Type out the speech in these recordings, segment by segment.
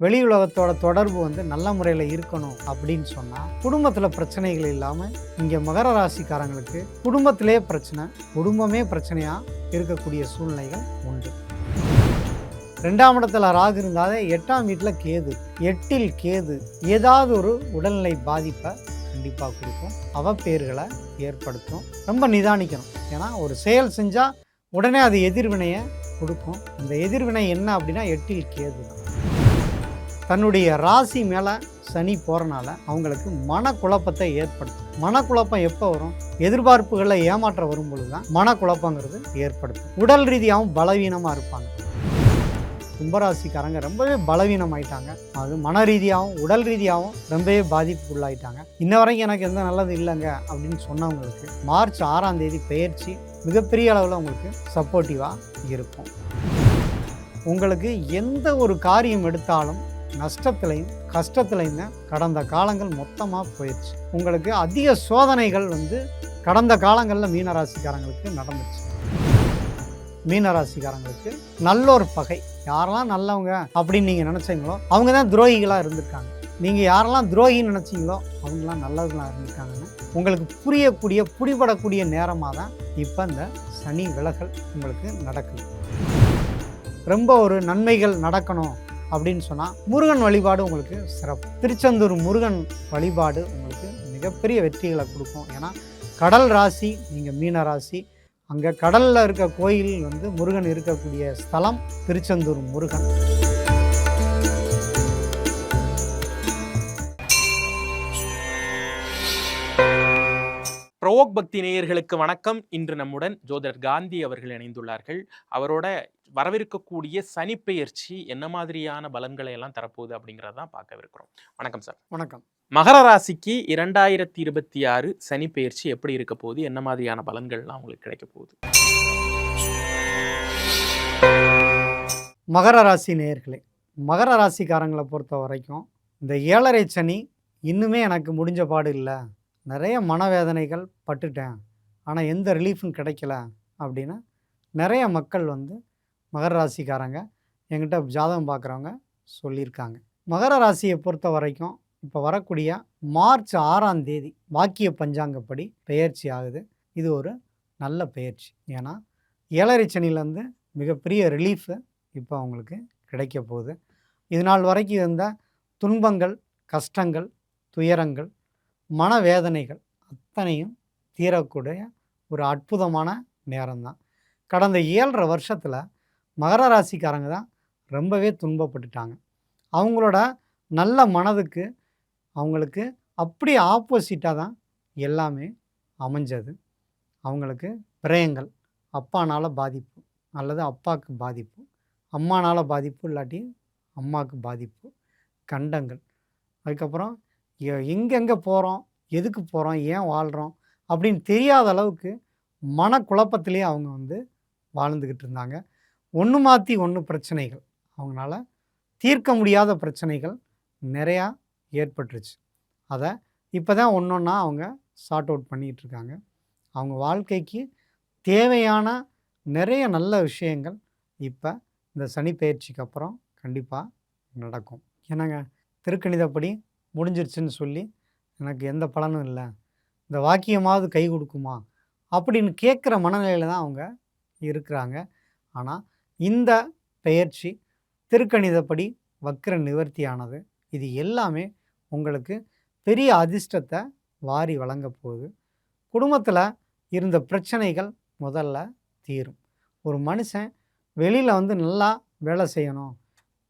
வெளி உலகத்தோட தொடர்பு நல்ல முறையில் இருக்கணும் அப்படின்னு சொன்னால் குடும்பத்தில் பிரச்சனைகள் இல்லாமல் இங்கே மகர ராசிக்காரங்களுக்கு குடும்பத்திலே பிரச்சனை, குடும்பமே பிரச்சனையாக இருக்கக்கூடிய சூழ்நிலைகள் உண்டு. 2ஆம் இடத்துல ராகு இருந்தாலே 8ஆம் வீட்டில் கேது, 8இல் கேது ஏதாவது ஒரு உடல்நிலை பாதிப்பை கண்டிப்பாக கொடுக்கும், அவப்பேறுகளை ஏற்படுத்தும். ரொம்ப நிதானிக்கணும். ஏன்னா ஒரு செயல் செஞ்சால் உடனே அது எதிர்வினையை கொடுக்கும். அந்த எதிர்வினை என்ன அப்படின்னா 8இல் கேது தான். தன்னுடைய ராசி மேலே சனி போகிறனால அவங்களுக்கு மனக்குழப்பத்தை ஏற்படுத்தும். மனக்குழப்பம் எப்போ வரும்? எதிர்பார்ப்புகளில் ஏமாற்றம் வரும் பொழுது தான் மனக்குழப்பங்கிறது ஏற்படுத்தும். உடல் ரீதியாகவும் பலவீனமாக இருப்பாங்க. கும்பராசிக்காரங்க ரொம்பவே பலவீனமாயிட்டாங்க. அது மன ரீதியாகவும் உடல் ரீதியாகவும் ரொம்பவே பாதிப்புக்குள்ளாயிட்டாங்க. இன்ன வரைக்கும் எனக்கு எந்த நல்லது இல்லைங்க அப்படின்னு சொன்னவங்களுக்கு மார்ச் 6ஆம் தேதி பெயர்ச்சி மிகப்பெரிய அளவில் உங்களுக்கு சப்போர்ட்டிவாக இருக்கும். உங்களுக்கு எந்த ஒரு காரியம் எடுத்தாலும் நஷ்டத்திலையும் கஷ்டத்திலையும் கடந்த காலங்கள் மொத்தமாக போயிடுச்சு. உங்களுக்கு அதிக சோதனைகள் கடந்த காலங்களில் மீனராசிக்காரங்களுக்கு நடந்துச்சு. மீனராசிக்காரங்களுக்கு நல்லொரு பகை, யாரெல்லாம் நல்லவங்க அப்படின்னு நீங்கள் நினச்சிங்களோ அவங்க தான் துரோகிகளாக இருந்திருக்காங்க. நீங்கள் யாரெல்லாம் துரோகின்னு நினச்சிங்களோ அவங்களாம் நல்லவர்களாக இருந்திருக்காங்கன்னு உங்களுக்கு புரியக்கூடிய பிடிபடக்கூடிய நேரமாக தான் இப்போ இந்த சனி விலகல் உங்களுக்கு நடக்குது. ரொம்ப ஒரு நன்மைகள் நடக்கணும் அப்படின்னு சொன்னால் முருகன் வழிபாடு உங்களுக்கு சிறப்பு. திருச்செந்தூர் முருகன் வழிபாடு உங்களுக்கு மிகப்பெரிய வெற்றிகளை கொடுக்கும். ஏன்னா கடல் ராசி, நீங்கள் மீன ராசி, அங்கே கடலில் இருக்க கோயில் முருகன் இருக்கக்கூடிய ஸ்தலம் திருச்செந்தூர் முருகன். பிரவோக் பக்தி நேயர்களுக்கு வணக்கம். இன்று நம்முடன் ஜோதிடர் காந்தி அவர்கள் இணைந்துள்ளார்கள். அவரோட வரவிருக்கக்கூடிய சனிப்பெயர்ச்சி என்ன மாதிரியான பலன்களை எல்லாம் தரப்போகுது அப்படிங்கிறதான் பார்க்கவிருக்கிறோம். வணக்கம் சார். வணக்கம். மகர ராசிக்கு 2026 சனிப்பெயர்ச்சி எப்படி இருக்க போகுது, என்ன மாதிரியான பலன்கள்லாம் உங்களுக்கு கிடைக்க போகுது? மகர ராசி நேயர்களே, மகர ராசிக்காரங்களை பொறுத்த வரைக்கும் இந்த 7.5 சனி இன்னுமே எனக்கு முடிஞ்ச பாடு இல்லை, நிறைய மனவேதனைகள் பட்டுட்டேன், ஆனால் எந்த ரிலீஃபும் கிடைக்கல அப்படின்னு நிறைய மக்கள் மகர ராசிக்காரங்க என்கிட்ட ஜாதகம் பார்க்குறவங்க சொல்லியிருக்காங்க. மகர ராசியை பொறுத்த வரைக்கும் இப்போ வரக்கூடிய மார்ச் 6ஆம் தேதி வாக்கிய பஞ்சாங்கப்படி பெயர்ச்சி ஆகுது. இது ஒரு நல்ல பெயர்ச்சி. ஏன்னா 7.5 சனிலேருந்து மிகப்பெரிய ரிலீஃபு இப்போ அவங்களுக்கு கிடைக்க போகுது. இது நாள் வரைக்கும் இருந்த துன்பங்கள், கஷ்டங்கள், துயரங்கள், மனவேதனைகள் அத்தனையும் தீரக்கூடிய ஒரு அற்புதமான நேரம்தான். கடந்த 7.5 வருஷத்தில் மகர ராசிக்காரங்க தான் ரொம்பவே துன்பப்பட்டுட்டாங்க. அவங்களோட நல்ல மனதுக்கு அவங்களுக்கு அப்படியே ஆப்போசிட்டாக தான் எல்லாமே அமைஞ்சது. அவங்களுக்கு பிரயங்கள், அப்பானால் பாதிப்பு அல்லது அப்பாவுக்கு பாதிப்பு, அம்மானால் பாதிப்பு இல்லாட்டி அம்மாவுக்கு பாதிப்பு, கண்டங்கள், அதுக்கப்புறம் எங்கெங்கே போகிறோம், எதுக்கு போகிறோம், ஏன் வாழ்கிறோம் அப்படின்னு தெரியாத அளவுக்கு மனக்குழப்பத்திலே அவங்க வாழ்ந்துக்கிட்டு இருந்தாங்க. ஒன்று மாற்றி ஒன்று பிரச்சனைகள், அவங்களால தீர்க்க முடியாத பிரச்சனைகள் நிறையா ஏற்பட்டுருச்சு. அதை இப்போ தான் ஒன்றொன்னா அவங்க சார்ட் அவுட் பண்ணிகிட்டு இருக்காங்க. அவங்க வாழ்க்கைக்கு தேவையான நிறைய நல்ல விஷயங்கள் இப்போ இந்த சனி பெயர்ச்சிக்கு அப்புறம் கண்டிப்பாக நடக்கும். ஏன்னாங்க திருக்கணிதப்படி முடிஞ்சிருச்சுன்னு சொல்லி எனக்கு எந்த பலனும் இல்லை, இந்த வாக்கியமாவது கை கொடுக்குமா அப்படின்னு கேட்குற மனநிலையில் தான் அவங்க இருக்கிறாங்க. ஆனால் இந்த பெயர்ச்சி திருக்கணிதப்படி வக்ர நிவர்த்தியானது. இது எல்லாமே உங்களுக்கு பெரிய அதிர்ஷ்டத்தை வாரி வழங்க போகுது. குடும்பத்தில் இருந்த பிரச்சனைகள் முதல்ல தீரும். ஒரு மனுஷன் வெளியில் நல்லா வேலை செய்யணும்,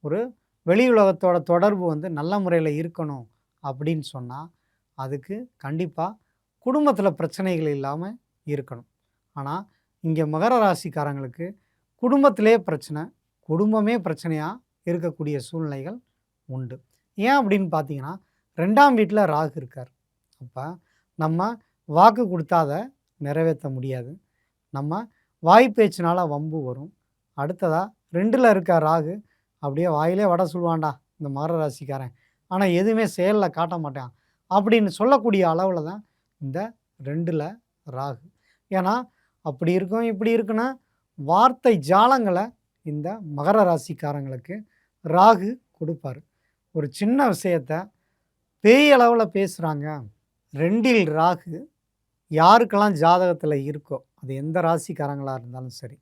ஒரு வெளி உலகத்தோட தொடர்பு நல்ல முறையில் இருக்கணும் அப்படின்னு சொன்னால் அதுக்கு கண்டிப்பாக குடும்பத்தில் பிரச்சனைகள் இல்லாமல் இருக்கணும். ஆனால் இங்கே மகர ராசிக்காரங்களுக்கு குடும்பத்திலே பிரச்சனை, குடும்பமே பிரச்சனையாக இருக்கக்கூடிய சூழ்நிலைகள் உண்டு. ஏன் அப்படின்னு பார்த்தீங்கன்னா 2ஆம் வீட்டில் ராகு இருக்கார். அப்போ நம்ம வாக்கு கொடுத்தாத நிறைவேற்ற முடியாது. நம்ம வாய்ப்பேச்சினால் வம்பு வரும். அடுத்ததாக 2இல் இருக்க ராகு அப்படியே வாயிலே வடை சொல்லுவான்டா இந்த மகர ராசிக்காரன், ஆனால் எதுவுமே செயலில் காட்ட மாட்டான் அப்படின்னு சொல்லக்கூடிய அளவில் தான் இந்த 2இல் ராகு. ஏன்னா அப்படி இருக்கும் இப்படி இருக்குன்னா வார்த்தை ஜாலங்களை இந்த மகர ராசிக்காரங்களுக்கு ராகு கொடுப்பார். ஒரு சின்ன விஷயத்த பேய் அளவுல பேசுறாங்க. 2ல் ராகு யாருக்கெல்லாம் ஜாதகத்துல இருக்கோ, அது எந்த ராசிக்காரங்களா இருந்தாலும் சரி,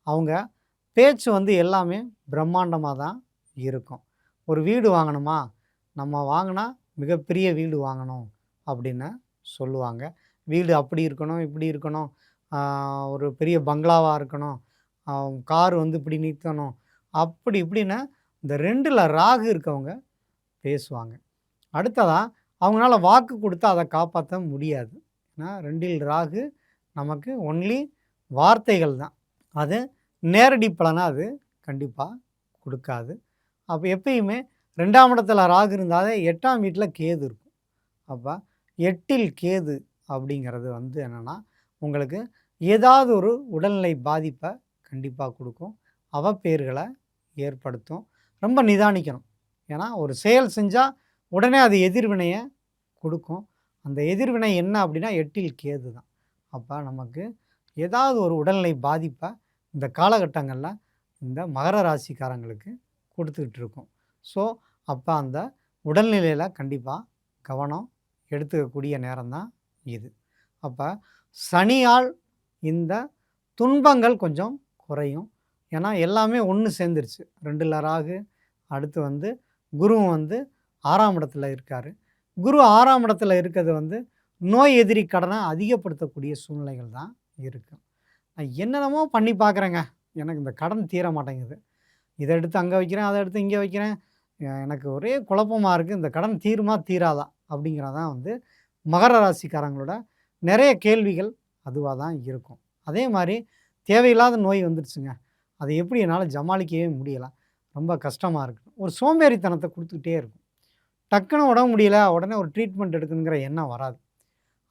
அவங்க பேச்சு வந்து எல்லாமே பிரம்மாண்டமா தான் இருக்கும். ஒரு வீடு வாங்கணுமா, நம்ம வாங்குனா மிகப்பெரிய வீடு வாங்கணும் அப்படின்னு சொல்லுவாங்க. வீடு அப்படி இருக்கணும், இப்படி இருக்கணும், ஆ ஒரு பெரிய பங்களாவா இருக்கணும், கார் வந்து இப்படி நிறுத்தணும், அப்படி இப்படின்னு இந்த 2ல ராகு இருக்கவங்க பேசுவாங்க. அடுத்ததா அவங்களால வாக்கு குடுத்தா அத காப்பாத்த முடியாது. ஏன்னா 2ல் ராகு நமக்கு ஒன்லி வார்த்தைகள் தான். அது நேரடி பலனா அது கண்டிப்பா குடுக்காது. அப்ப எப்பயுமே 2ஆம் இடத்துல ராகு இருந்தாலே 8ஆம் வீட்ல கேது இருக்கும். அப்ப 8ல் கேது அப்படிங்கிறது வந்து என்னன்னா, உங்களுக்கு ஏதாவது ஒரு உடல்நிலை பாதிப்ப கண்டிப்பா குடுக்கும். அவப்பேறுகள ஏற்படுத்தும். ரொம்ப நிதானிக்கணும். ஏன்னா ஒரு செயல் செஞ்சா உடனே அது எதிர்வினைய குடுக்கும். அந்த எதிர்வினை என்ன அப்படின்னா 8ல் கேது தான். அப்ப நமக்கு ஏதாவது ஒரு உடல்நிலை பாதிப்ப இந்த காலகட்டங்கள்ல இந்த மகர ராசிக்காரங்களுக்கு குடுத்துக்கிட்டு இருக்கும். ஸோ, அப்ப அந்த உடல்நிலையில கண்டிப்பா கவனம் எடுத்துக்கக்கூடிய நேரம் தான் இது. அப்ப சனியால் இந்த துன்பங்கள் கொஞ்சம் குறையும். ஏன்னா எல்லாமே ஒண்ணு சேர்ந்துருச்சு. 2ல ராகு, அடுத்து வந்து குருவும் வந்து 6ஆம் இடத்துல இருக்காரு. குரு 6ஆம் இடத்துல இருக்கிறது வந்து நோய் எதிரி கடன அதிகப்படுத்தக்கூடிய சூழ்நிலைகள் தான் இருக்கு. நான் என்னென்னமோ பண்ணி பார்க்குறேங்க. எனக்கு இந்த கடன் தீர மாட்டேங்குது. இத எடுத்து அங்க வைக்கிறேன், அத எடுத்து இங்க வைக்கிறேன். எனக்கு ஒரே குழப்பமா இருக்கு. இந்த கடன் தீருமா? தீராதா? அப்படிங்கிறது தான் வந்து மகர ராசிக்காரங்களோட நெறைய கேள்விகள் அதுவா தான் இருக்கும். அதே மாரி தேவையில்லாத நோய் வந்துருச்சுங்க. அத எப்படி என்னால ஜமாளிக்கவே முடியல. ரொம்ப கஷ்டமா இருக்கு. ஒரு சோம்பேறித்தனத்த குடுத்துக்கிட்டே இருக்கும். டக்குனு உடம்பு முடியல, உடனே ஒரு ட்ரீட்மெண்ட் எடுக்கணுங்கிற எண்ணம் வராது.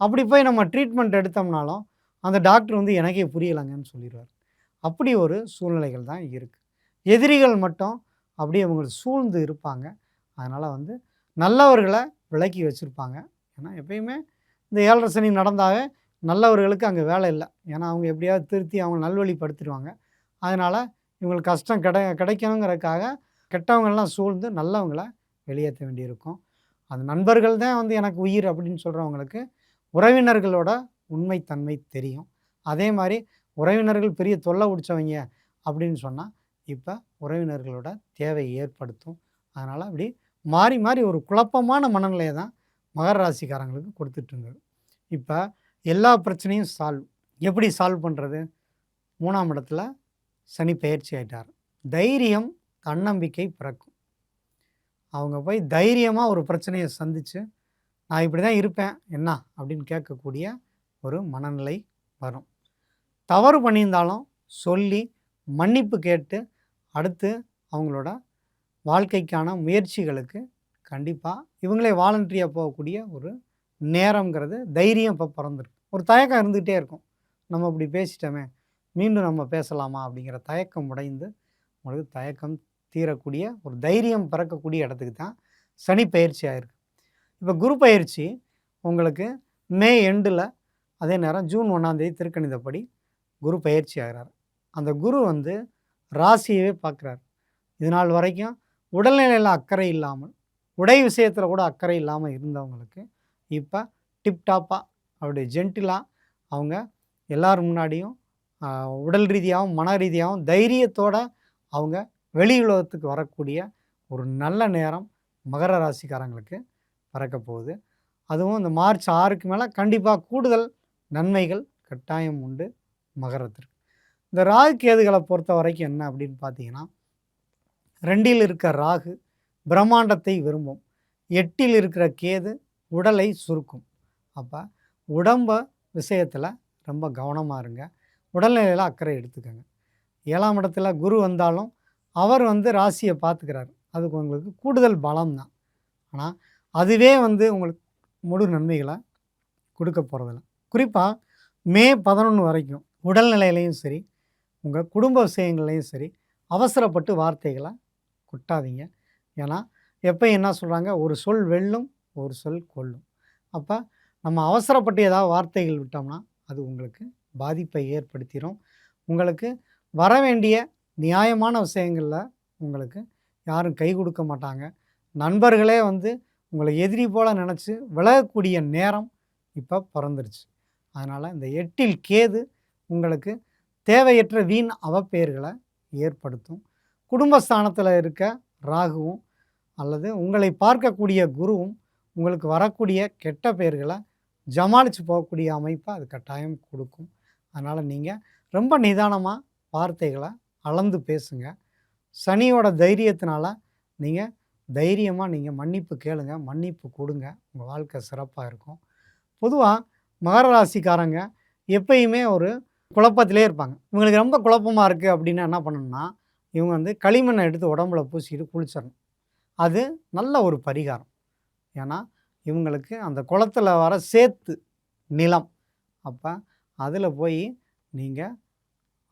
அப்படி போய் நம்ம ட்ரீட்மெண்ட் எடுத்தோம்னாலும், அந்த டாக்டர் வந்து எனக்கே புரியலங்கன்னு சொல்லிருவாரு. அப்படி ஒரு சூழ்நிலைகள் தான் இருக்கு. எதிரிகள் மட்டும் அப்படியே அவங்கள சூழ்ந்து இருப்பாங்க. அதனால வந்து நல்லவர்கள விலக்கி வச்சிருப்பாங்க. ஏன்னா எப்பயுமே இந்த 7 சனி நடந்தாவே நல்லவர்களுக்கு அங்க வேலை இல்ல. ஏன்னா அவங்க எப்படியாவது திருத்தி அவங்கள நல்வழிப்படுத்திருவாங்க. அதனால இவங்களுக்கு கஷ்டம் கிடைக்கணுங்கிறதுக்காக கெட்டவங்கலாம் சூழ்ந்து நல்லவங்கள வெளியேத்த வேண்டியிருக்கும். அந்த நண்பர்கள் தான் வந்து எனக்கு உயிர் அப்படின்னு சொல்றவங்களுக்கு உறவினர்களோட உண்மை தன்மை தெரியும். அதே மாரி உறவினர்கள் பெரிய தொல்ல புடிச்சவங்க அப்படின்னு சொன்னா, இப்ப உறவினர்களோட தேவை ஏற்படுத்தும். அதனால இப்படி மாறி, மாறி ஒரு குழப்பமான மனநிலைய தான் மகர ராசிக்காரங்களுக்கு குடுத்துட்டுருந்தது. இப்ப எல்லா பிரச்சனையும் எப்படி சால்வ் பண்றது? 3ஆம் இடத்துல சனி பெயர்ச்சி ஆயிட்டார். தைரியம், தன்னம்பிக்கை பிறக்கும். அவங்க போய் தைரியமா ஒரு பிரச்சனைய சந்திச்சு, நான் இப்படி தான் இருப்பேன், என்ன? அப்படின்னு கேட்கக்கூடிய ஒரு மனநிலை வரும். தவறு பண்ணியிருந்தாலும் சொல்லி, மன்னிப்பு கேட்டு, அடுத்து அவங்களோட வாழ்க்கைக்கான முயற்சிகளுக்கு கண்டிப்பா இவங்களே வாலண்டரியா போகக்கூடிய ஒரு நேரம்ங்கிறது தைரியம் இப்ப பொறந்திருக்கு. ஒரு தயக்கம் இருந்துகிட்டே இருக்கும். நம்ம இப்படி பேசிட்டோமே, மீண்டும் நம்ம பேசலாமா? அப்படிங்கிற தயக்கம் உடைந்து, உங்களுக்கு தயக்கம் தீரக்கூடிய ஒரு தைரியம் பிறக்கக்கூடிய இடத்துக்கு தான் சனி பெயர்ச்சி ஆயிருக்கு. இப்ப குரு பயிற்சி உங்களுக்கு மே எண்டுல, அதே நேரம் ஜூன் 1ஆம் தேதி திருக்கணிதப்படி குரு பெயர்ச்சி ஆகுறார். அந்த குரு வந்து ராசியவே பார்க்குறார். இதுநாள் வரைக்கும் உடல்நிலையில அக்கறை இல்லாமல், உடை விஷயத்துல கூட அக்கறை இல்லாம இருந்தவங்களுக்கு, இப்ப டிப்டாப்பா அப்படியே ஜென்டிலா அவங்க எல்லார் முன்னாடியும் அ உடல் ரீதியாவும், மன ரீதியாவும் தைரியத்தோட அவங்க வெளி உலகத்துக்கு வரக்கூடிய ஒரு நல்ல நேரம் மகர ராசிக்காரங்களுக்கு பிறக்கப் போகுது. அதுவும் இந்த மார்ச் 6க்கு மேல கண்டிப்பா கூடுதல் நன்மைகள் கட்டாயம் உண்டு மகரத்திற்கு. இந்த ராகு கேதுகள பொறுத்தவரைக்கும் என்ன அப்படின்னு பார்த்தீங்கன்னா, 2ல் இருக்க ராகு பிரம்மாண்டத்தை விரும்பும். 8ல் இருக்கிற கேது உடலை சுருக்கும். அப்ப உடம்ப விஷயத்துல ரொம்ப கவனமா இருங்க. உடல்நிலையில அக்கறை எடுத்துக்கங்க. 7ஆம் இடத்துல குரு வந்தாலும், அவர் வந்து ராசிய பார்த்துக்கிறாரு. அதுக்கு உங்களுக்கு கூடுதல் பலம் தான். ஆனா, அதுவே வந்து உங்களுக்கு முழு நன்மைகள குடுக்க போறதில்ல. குறிப்பா மே 11 வரைக்கும் உடல்நிலையிலயும் சரி, உங்க குடும்ப விஷயங்கள்லயும் சரி, அவசரப்பட்டு வார்த்தைகள கொட்டாதீங்க. ஏன்னா, எப்பயும் என்ன சொல்றாங்க, "ஒரு சொல் வெல்லும், ஒரு சொல் கொல்லும்." அப்ப நம்ம அவசரப்பட்டு ஏதாவது வார்த்தைகள் விட்டோம்னா, அது உங்களுக்கு பாதிப்பை ஏற்படுத்திரும். உங்களுக்கு வரவேண்டிய நியாயமான விஷயங்கள்ல உங்களுக்கு யாரும் கை குடுக்க மாட்டாங்க. நண்பர்களே வந்து உங்களை எதிரி போல நினச்சி விலகக்கூடிய நேரம் இப்போ பிறந்துருச்சு. அதனால் இந்த 8ல் கேது உங்களுக்கு தேவையற்ற வீண் அவப்பெயர்களை ஏற்படுத்தும். குடும்பஸ்தானத்தில் இருக்க ராகுவும் அல்லது உங்களை பார்க்கக்கூடிய குருவும் உங்களுக்கு வரக்கூடிய கெட்ட பெயர்களை ஜமாளித்து போகக்கூடிய அமைப்பை அது கட்டாயம் கொடுக்கும். அதனால் நீங்கள் ரொம்ப நிதானமாக வார்த்தைகளை அளந்து பேசுங்க. சனியோட தைரியத்தினால நீங்கள் தைரியமாக நீங்கள் மன்னிப்பு கேளுங்க, மன்னிப்பு கொடுங்க. உங்கள் வாழ்க்கை சிறப்பாக இருக்கும். பொதுவாக மகர ராசிக்காரங்க எப்பயுமே ஒரு குழப்பத்திலே இருப்பாங்க. இவங்களுக்கு ரொம்ப குழப்பமாக இருக்குது அப்படின்னா என்ன பண்ணணும்னா, இவங்க வந்து களிமண்ணை எடுத்து உடம்புல பூசிக்கிட்டு குளிச்சிடணும். அது நல்ல ஒரு பரிகாரம். ஏன்னா இவங்களுக்கு அந்த குளத்துல வர சேத்து நிலம். அப்போ அதில் போய் நீங்கள்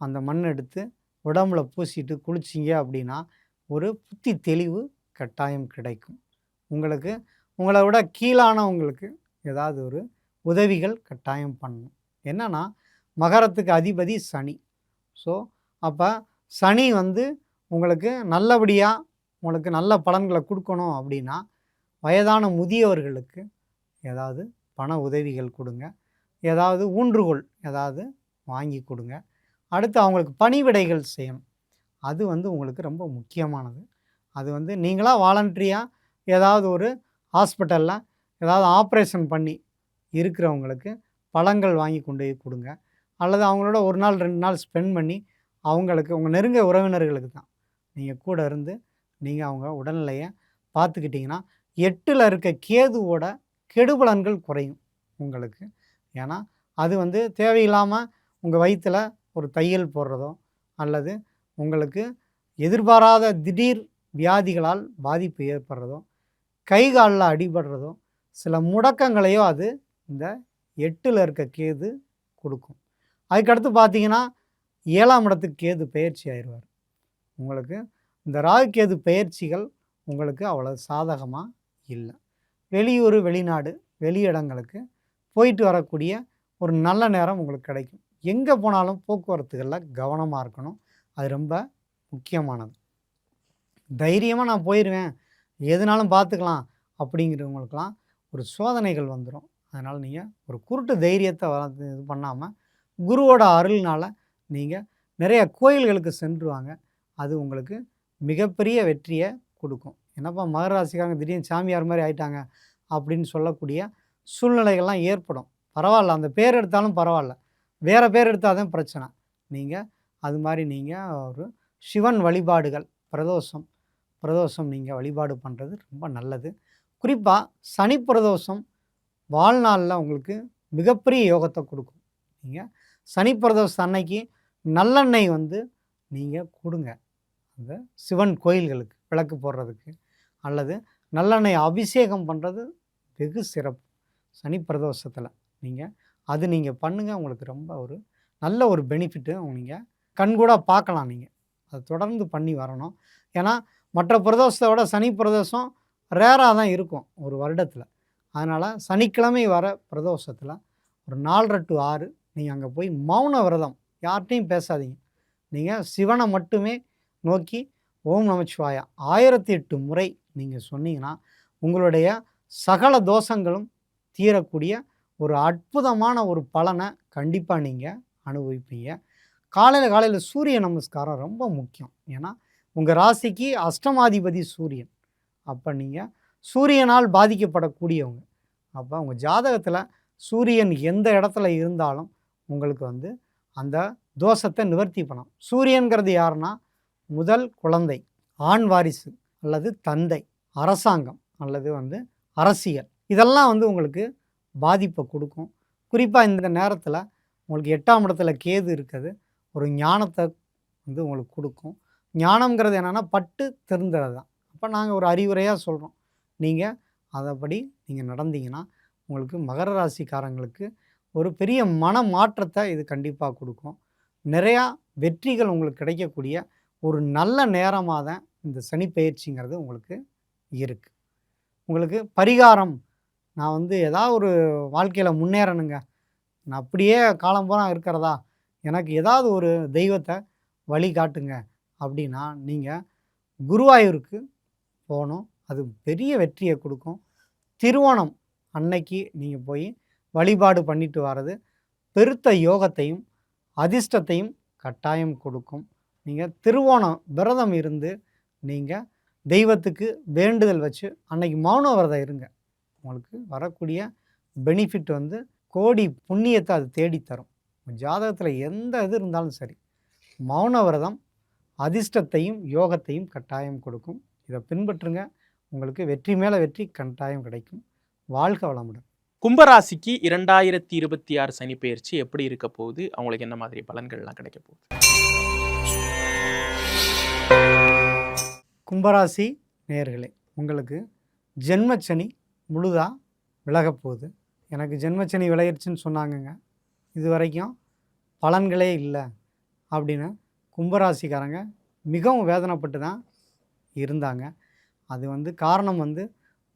அந்த மண் எடுத்து உடம்புல பூசிட்டு குளிச்சிங்க அப்படின்னா ஒரு புத்தி தெளிவு கட்டாயம் கிடைக்கும். உங்களுக்கு உங்களை விட கீழானவங்களுக்கு ஏதாவது ஒரு உதவிகள் கட்டாயம் பண்ணணும். என்னன்னா மகரத்துக்கு அதிபதி சனி. ஸோ அப்போ சனி வந்து உங்களுக்கு நல்லபடியாக உங்களுக்கு நல்ல பலன்களை கொடுக்கணும் அப்படின்னா வயதான முதியவர்களுக்கு ஏதாவது பண உதவிகள் கொடுங்க. ஏதாவது ஊன்றுகோல் ஏதாவது வாங்கி கொடுங்க. அடுத்து அவங்களுக்கு பணிவிடைகள் செய்யணும். அது வந்து உங்களுக்கு ரொம்ப முக்கியமானது. அது வந்து நீங்களாக வாலண்ட்ரியாக ஏதாவது ஒரு ஹாஸ்பிட்டலில் ஏதாவது ஆப்ரேஷன் பண்ணி இருக்கிறவங்களுக்கு பழங்கள் வாங்கி கொண்டு போய் கொடுங்க. அல்லது அவங்களோட 1 நாள் 2 நாள் ஸ்பெண்ட் பண்ணி அவங்களுக்கு உங்கள் நெருங்கிய உறவினர்களுக்கு தான் நீங்கள் கூட இருந்து நீங்கள் அவங்க உடல்நிலையை பார்த்துக்கிட்டிங்கன்னா 8ல் இருக்க கேதுவோட கெடுபலன்கள் குறையும் உங்களுக்கு. ஏன்னா அது வந்து தேவையில்லாமல் உங்கள் வயிற்றில் ஒரு தையல் போடுறதோ அல்லது உங்களுக்கு எதிர்பாராத திடீர் வியாதிகளால் பாதிப்பு ஏற்படுறதோ கை காலில் அடிபடுறதோ சில முடக்கங்களையோ அது இந்த 8ல் இருக்க கேது கொடுக்கும். அதுக்கடுத்து பார்த்தீங்கன்னா 7ஆம் இடத்துக்கு கேது பெயர்ச்சி ஆயிடுவார். உங்களுக்கு இந்த ராகு கேது பெயர்ச்சிகள் உங்களுக்கு அவ்வளோ சாதகமாக இல்லை. வெளியூர் வெளிநாடு வெளியிடங்களுக்கு போயிட்டு வரக்கூடிய ஒரு நல்ல நேரம் உங்களுக்கு கிடைக்கும். எங்கே போனாலும் போக்குவரத்துகளில் கவனமாக இருக்கணும். அது ரொம்ப முக்கியமானது. தைரியமாக நான் போயிடுவேன், எதுனாலும் பார்த்துக்கலாம் அப்படிங்கிறவங்களுக்கெல்லாம் ஒரு சோதனைகள் வந்துடும். அதனால் நீங்கள் ஒரு குருட்டு தைரியத்தை இது பண்ணாமல் குருவோட அருள்னால் நீங்கள் நிறைய கோயில்களுக்கு சென்று வாங்க. அது உங்களுக்கு மிகப்பெரிய வெற்றியை கொடுக்கும். என்னப்பா மகர ராசிக்காரங்க திடீர்னு சாமியார் மாதிரி ஆயிட்டாங்க அப்படின்னு சொல்லக்கூடிய சூழ்நிலைகள்லாம் ஏற்படும். பரவாயில்ல, அந்த பேர் எடுத்தாலும் பரவாயில்ல, வேறு பேர் எடுத்தால் தான் பிரச்சனை. நீங்கள் அது மாதிரி நீங்கள் ஒரு சிவன் வழிபாடுகள் பிரதோஷம் நீங்கள் வழிபாடு பண்ணுறது ரொம்ப நல்லது. குறிப்பாக சனி பிரதோஷம் வாழ்நாளில் உங்களுக்கு மிகப்பெரிய யோகத்தை கொடுக்கும். நீங்கள் சனி பிரதோஷம் அன்னைக்கு நல்லெண்ணெய் வந்து நீங்கள் கொடுங்க அந்த சிவன் கோயில்களுக்கு விளக்கு போடுறதுக்கு, அல்லது நல்லெண்ணெய் அபிஷேகம் பண்ணுறது வெகு சிறப்பு. சனி பிரதோஷத்தில் நீங்கள் பண்ணுங்கள். உங்களுக்கு ரொம்ப ஒரு நல்ல ஒரு பெனிஃபிட்டு நீங்கள் கண்கூட பார்க்கலாம். நீங்கள் அதை தொடர்ந்து பண்ணி வரணும். ஏன்னா மற்ற பிரதோஷத்தை விட சனி பிரதோஷம் ரேராக தான் இருக்கும் ஒரு வருடத்தில். அதனால் சனிக்கிழமை வர பிரதோஷத்தில் ஒரு 4:30 to 6 நீங்கள் அங்கே போய் மௌன விரதம், யார்கிட்டையும் பேசாதீங்க. நீங்கள் சிவனை மட்டுமே நோக்கி ஓம் நமச்சிவாயா 1008 முறை நீங்கள் சொன்னீங்கன்னா உங்களுடைய சகல தோஷங்களும் தீரக்கூடிய ஒரு அற்புதமான ஒரு பலனை கண்டிப்பாக நீங்கள் அனுபவிப்பீங்க. காலையில் சூரிய நமஸ்காரம் ரொம்ப முக்கியம். ஏன்னா உங்கள் ராசிக்கு அஷ்டமாதிபதி சூரியன். அப்போ நீங்கள் சூரியனால் பாதிக்கப்படக்கூடியவங்க. அப்போ உங்கள் ஜாதகத்தில் சூரியன் எந்த இடத்துல இருந்தாலும் உங்களுக்கு வந்து அந்த தோஷத்தை நிவர்த்தி பண்ணணும். சூரியன்கிறது யாருன்னா முதல் குழந்தை, ஆண் வாரிசு அல்லது தந்தை, அரசாங்கம் அல்லது வந்து அரசியல், இதெல்லாம் வந்து உங்களுக்கு பாதிப்பை கொடுக்கும். குறிப்பாக இந்த நேரத்தில் உங்களுக்கு 8ஆம் இடத்துல கேது இருக்குது, ஒரு ஞானத்தை வந்து உங்களுக்கு கொடுக்கும். ஞானம்ங்கிறது என்னென்னா பட்டு தெரிந்துறது தான். அப்போ நாங்கள் ஒரு அறிவுரையாக சொல்கிறோம், நீங்கள் அதைப்படி நீங்கள் நடந்தீங்கன்னா உங்களுக்கு மகர ராசிக்காரங்களுக்கு ஒரு பெரிய மன மாற்றத்தை இது கண்டிப்பாக கொடுக்கும். நிறையா வெற்றிகள் உங்களுக்கு கிடைக்கக்கூடிய ஒரு நல்ல நேரமாக தான் இந்த சனி பெயர்ச்சிங்கிறது உங்களுக்கு இருக்குது. உங்களுக்கு பரிகாரம், நான் வந்து ஏதாவது ஒரு வாழ்க்கையில் முன்னேறணுங்க, நான் அப்படியே காலம்பூரா இருக்கிறதா, எனக்கு ஏதாவது ஒரு தெய்வத்தை வழி காட்டுங்க அப்படின்னா நீங்கள் குருவாயூருக்கு போகணும். அது பெரிய வெற்றியை கொடுக்கும். திருவோணம் அன்னைக்கு நீங்கள் போய் வழிபாடு பண்ணிட்டு வர்றது பெருத்த யோகத்தையும் அதிர்ஷ்டத்தையும் கட்டாயம் கொடுக்கும். நீங்கள் திருவோணம் விரதம் இருந்து நீங்கள் தெய்வத்துக்கு வேண்டுதல் வச்சு அன்னைக்கு மௌன விரதம் இருங்க. உங்களுக்கு வரக்கூடிய பெனிஃபிட் வந்து கோடி புண்ணியத்தை அது தேடித்தரும். ஜாதகத்தில் எந்த இது இருந்தாலும் சரி, மௌன விரதம் அதிர்ஷ்டத்தையும் யோகத்தையும் கட்டாயம் கொடுக்கும். இதை பின்பற்றுங்க. உங்களுக்கு வெற்றி மேலே வெற்றி கட்டாயம் கிடைக்கும். வாழ்க வளமுடன். கும்பராசிக்கு 2026 சனி பெயர்ச்சி எப்படி இருக்க போகுது? அவங்களுக்கு என்ன மாதிரி பலன்கள்லாம் கிடைக்க போகுது? கும்பராசி நேயர்களே, உங்களுக்கு ஜென்மச்சனி முழுதாக விலகப் போகுது. எனக்கு ஜென்மச்சனி விலகிருச்சுன்னு சொன்னாங்கங்க. இது வரைக்கும் பலன்களே இல்லை அப்படின்னு கும்பராசிக்காரங்க மிகவும் வேதனைப்பட்டு தான் இருந்தாங்க. அது வந்து காரணம் வந்து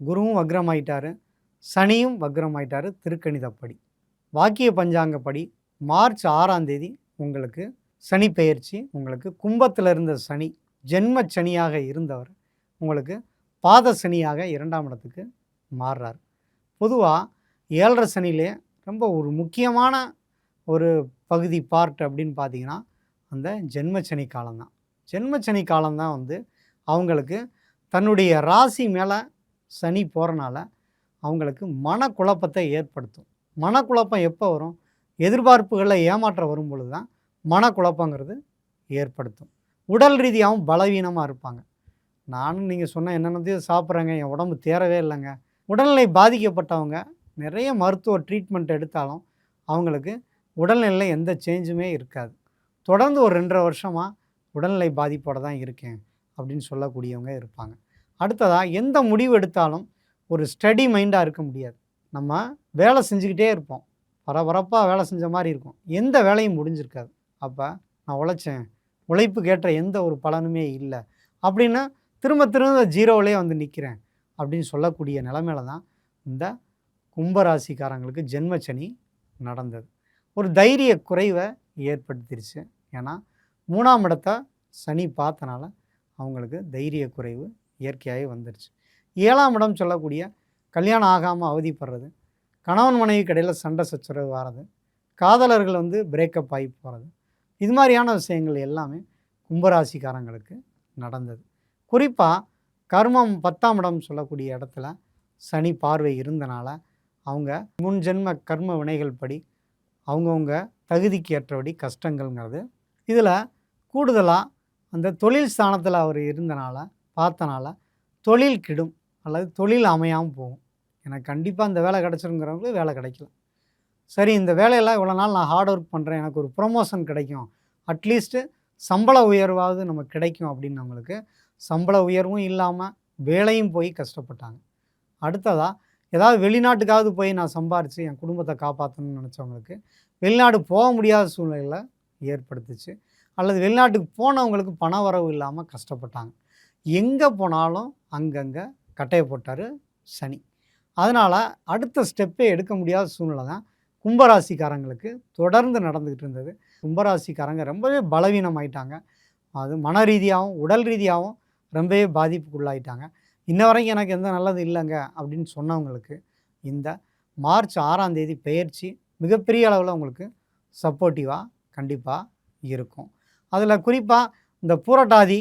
குருவும் வக்ரமாயிட்டார், சனியும் வக்ரமாயிட்டார். திருக்கணிதப்படி வாக்கிய பஞ்சாங்கப்படி மார்ச் 6ஆம் தேதி உங்களுக்கு சனி பெயர்ச்சி. உங்களுக்கு கும்பத்தில் இருந்த சனி ஜென்ம சனியாக இருந்தவர் உங்களுக்கு பாத சனியாக 2ஆம் இடத்துக்கு மாறுறார். பொதுவாக 7.5 சனியிலே ரொம்ப ஒரு முக்கியமான ஒரு பகுதி பார்ட் அப்படின்னு பார்த்தீங்கன்னா அந்த ஜென்மச்சனி காலம்தான். ஜென்மச்சனி காலம்தான் வந்து அவங்களுக்கு தன்னுடைய ராசி மேலே சனி போகிறனால அவங்களுக்கு மனக்குழப்பத்தை ஏற்படுத்தும். மனக்குழப்பம் எப்போ வரும்? எதிர்பார்ப்புகளில் ஏமாற்றம் வரும் பொழுது தான் மனக்குழப்பங்கிறது ஏற்படுத்தும். உடல் ரீதியாகவும் பலவீனமாக இருப்பாங்க. நானும் நீங்கள் சொன்ன என்னென்னத்தையும் சாப்பிட்றேங்க, என் உடம்பு தேரவே இல்லைங்க. உடல்நிலை பாதிக்கப்பட்டவங்க நிறைய மருத்துவ ட்ரீட்மெண்ட் எடுத்தாலும் அவங்களுக்கு உடல்நிலையில் எந்த சேஞ்சுமே இருக்காது. தொடர்ந்து ஒரு 2.5 வருஷமாக உடல்நிலை பாதிப்போடு தான் இருக்கேன் அப்படின்னு சொல்லக்கூடியவங்க இருப்பாங்க. அடுத்ததாக எந்த முடிவு எடுத்தாலும் ஒரு ஸ்டடி மைண்டாக இருக்க முடியாது. நம்ம வேலை செஞ்சுக்கிட்டே இருப்போம், பரபரப்பாக வேலை செஞ்ச மாதிரி இருக்கும், எந்த வேலையும் முடிஞ்சிருக்காது. அப்போ நான் உழைச்சேன், உழைப்புக்கேற்ற எந்த ஒரு பலனுமே இல்லை அப்படின்னு திரும்ப திரும்ப ஜீரோவிலே வந்து நிற்கிறேன் அப்படின்னு சொல்லக்கூடிய நிலைமையில தான் இந்த கும்பராசிக்காரங்களுக்கு ஜென்மச்சனி நடந்தது. ஒரு தைரிய குறைவை ஏற்படுத்திருச்சு. ஏன்னா 3ஆம் இடத்தை சனி பார்த்தனால அவங்களுக்கு தைரிய குறைவு இயற்கையாகவே வந்துருச்சு. 7ஆம் இடம் சொல்லக்கூடிய கல்யாணம் ஆகாமல் அவதிப்படுறது, கணவன் மனைவி கடையில் சண்டை சச்சரவு வர்றது, காதலர்கள் வந்து பிரேக்கப் ஆகி போகிறது, இது மாதிரியான விஷயங்கள் எல்லாமே கும்பராசிக்காரங்களுக்கு நடந்தது. குறிப்பாக கர்மம் 10ஆம் இடம் சொல்லக்கூடிய இடத்துல சனி பார்வை இருந்தனால அவங்க முன் ஜென்ம கர்ம வினைகள் படி அவங்கவுங்க தகுதிக்கு ஏற்றபடி கஷ்டங்கள்ங்கிறது. இதில் கூடுதலாக அந்த தொழில் ஸ்தானத்தில் அவர் இருந்தனால பார்த்தனால தொழில் கெடும் அல்லது தொழில் அமையாமல் போகும். எனக்கு கண்டிப்பாக இந்த வேலை கிடச்சிருங்கிறவங்களுக்கு வேலை கிடைக்கல. சரி, இந்த வேலையெல்லாம் இவ்வளோ நாள் நான் ஹார்ட் ஒர்க் பண்ணுறேன், எனக்கு ஒரு ப்ரொமோஷன் கிடைக்கும், அட்லீஸ்ட்டு சம்பள உயர்வாவது நமக்கு கிடைக்கும் அப்படின்னவங்களுக்கு சம்பள உயர்வும் இல்லாமல் வேலையும் போய் கஷ்டப்பட்டாங்க. அடுத்ததாக ஏதாவது வெளிநாட்டுக்காவது போய் நான் சம்பாரித்து என் குடும்பத்தை காப்பாற்றணும்னு நினச்சவங்களுக்கு வெளிநாடு போக முடியாத சூழ்நிலையில் ஏற்படுத்துச்சு. அல்லது வெளிநாட்டுக்கு போனவங்களுக்கு பண வரவு இல்லாமல் கஷ்டப்பட்டாங்க. எங்கே போனாலும் அங்கங்கே கட்டையை போட்டார் சனி. அதனால் அடுத்த ஸ்டெப்பே எடுக்க முடியாத சூழ்நிலை தான் கும்பராசிக்காரங்களுக்கு தொடர்ந்து நடந்துக்கிட்டு இருந்தது. கும்பராசிக்காரங்க ரொம்பவே பலவீனமாயிட்டாங்க. அது மன ரீதியாகவும் உடல் ரீதியாகவும் ரொம்பவே பாதிப்புக்குள்ளாயிட்டாங்க. இன்ன வரைக்கும் எனக்கு எந்த நல்லது இல்லைங்க அப்படின்னு சொன்னவங்களுக்கு இந்த மார்ச் 6ஆம் தேதி பெயர்ச்சி மிகப்பெரிய அளவில் உங்களுக்கு சப்போர்ட்டிவாக கண்டிப்பாக இருக்கும். அதில் குறிப்பாக இந்த பூரட்டாதி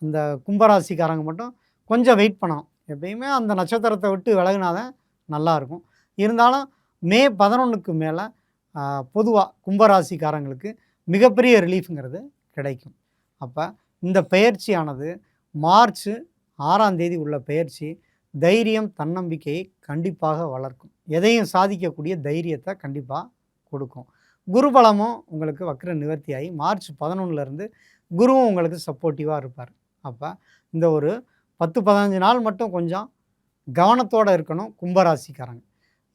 இந்த கும்பராசிக்காரங்க மட்டும் கொஞ்சம் வெயிட் பண்ணணும். எப்பயுமே அந்த நட்சத்திரத்தை விட்டு விலகுனாதான் நல்லாயிருக்கும். இருந்தாலும் மே 11க்கு மேலே பொதுவாக கும்பராசிக்காரங்களுக்கு மிகப்பெரிய ரிலீஃபுங்கிறது கிடைக்கும். அப்போ இந்த பெயர்ச்சியானது மார்ச் 6ஆம் தேதி உள்ள பெயர்ச்சி தைரியம் தன்னம்பிக்கையை கண்டிப்பாக வளர்க்கும். எதையும் சாதிக்கக்கூடிய தைரியத்தை கண்டிப்பாக கொடுக்கும். குருபலமும் உங்களுக்கு வக்ர நிவர்த்தியாகி மார்ச் 11லேருந்து குருவும் உங்களுக்கு சப்போர்ட்டிவாக இருப்பார். அப்போ இந்த ஒரு 10-15 நாள் மட்டும் கொஞ்சம் கவனத்தோடு இருக்கணும் கும்பராசிக்காரங்க.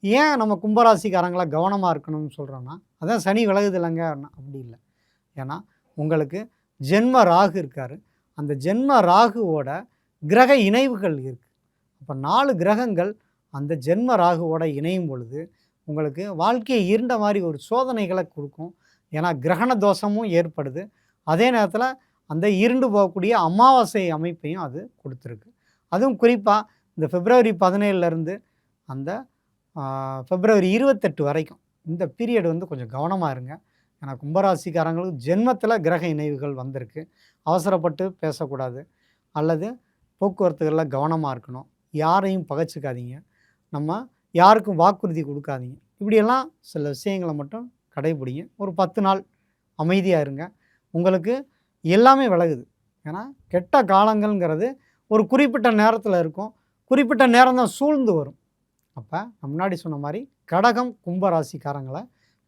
ஏன் நம்ம கும்பராசிக்காரங்கள கவனமாக இருக்கணும்னு சொல்கிறோன்னா, அதான் சனி விலகுது இல்லைங்க அப்படி இல்லை. ஏன்னா உங்களுக்கு ஜென்ம ராகு இருக்கார். அந்த ஜென்ம ராகுவோட கிரக இணைவுகள் இருக்குது. அப்போ 4 கிரகங்கள் அந்த ஜென்ம ராகுவோட இணையும் பொழுது உங்களுக்கு வாழ்க்கையை இருண்ட மாதிரி ஒரு சோதனைகளை கொடுக்கும். ஏன்னா கிரகண தோஷமும் ஏற்படுது. அதே நேரத்தில் அந்த இருண்டு போகக்கூடிய அமாவாசை அமைப்பையும் அது கொடுத்துருக்கு. அதுவும் குறிப்பாக இந்த பிப்ரவரி 17லேருந்து அந்த பிப்ரவரி 28 வரைக்கும் இந்த பீரியட் வந்து கொஞ்சம் கவனமாக இருங்க. ஏன்னா கும்பராசிக்காரங்களுக்கு ஜென்மத்தில் கிரக இணைவுகள் வந்திருக்கு. அவசரப்பட்டு பேசக்கூடாது, அல்லது போக்குவரத்துகளில் கவனமாக இருக்கணும். யாரையும் பகைச்சிக்காதீங்க. நம்ம யாருக்கும் வாக்குறுதி கொடுக்காதீங்க. இப்படியெல்லாம் சில விஷயங்களை மட்டும் கடைபிடிங்க. ஒரு 10 நாள் அமைதியாக இருங்க. உங்களுக்கு எல்லாமே விலகுது. ஏன்னா கெட்ட காலங்கள்ங்கிறது ஒரு குறிப்பிட்ட நேரத்தில் இருக்கும். குறிப்பிட்ட நேரம் தான் சூழ்ந்து வரும். அப்போ நான் முன்னாடி சொன்ன மாதிரி கடகம் கும்பராசிக்காரங்களை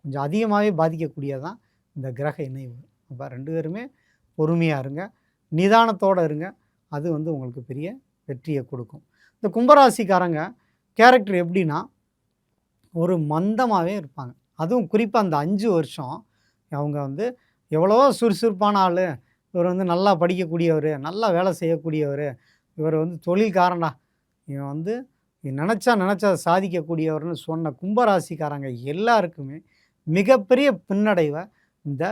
கொஞ்சம் அதிகமாகவே பாதிக்கக்கூடியது தான் இந்த கிரக இணைவு. அப்போ 2 பேருமே பொறுமையாக இருங்க, நிதானத்தோடு இருங்க. அது வந்து உங்களுக்கு பெரிய வெற்றியை கொடுக்கும். இந்த கும்பராசிக்காரங்க கேரக்டர் எப்படின்னா, ஒரு மந்தமாகவே இருப்பாங்க. அதுவும் குறிப்பாக அந்த 5 வருஷம் அவங்க வந்து எவ்வளவோ சுறுசுறுப்பான ஆள், இவர் வந்து நல்லா படிக்கக்கூடியவர், நல்லா வேலை செய்யக்கூடியவர், இவர் வந்து தொழில்காரன்டா, இவன் வந்து நினச்சா சாதிக்கக்கூடியவர்னு சொன்ன கும்பராசிக்காரங்க எல்லாருக்குமே மிகப்பெரிய பின்னடைவை இந்த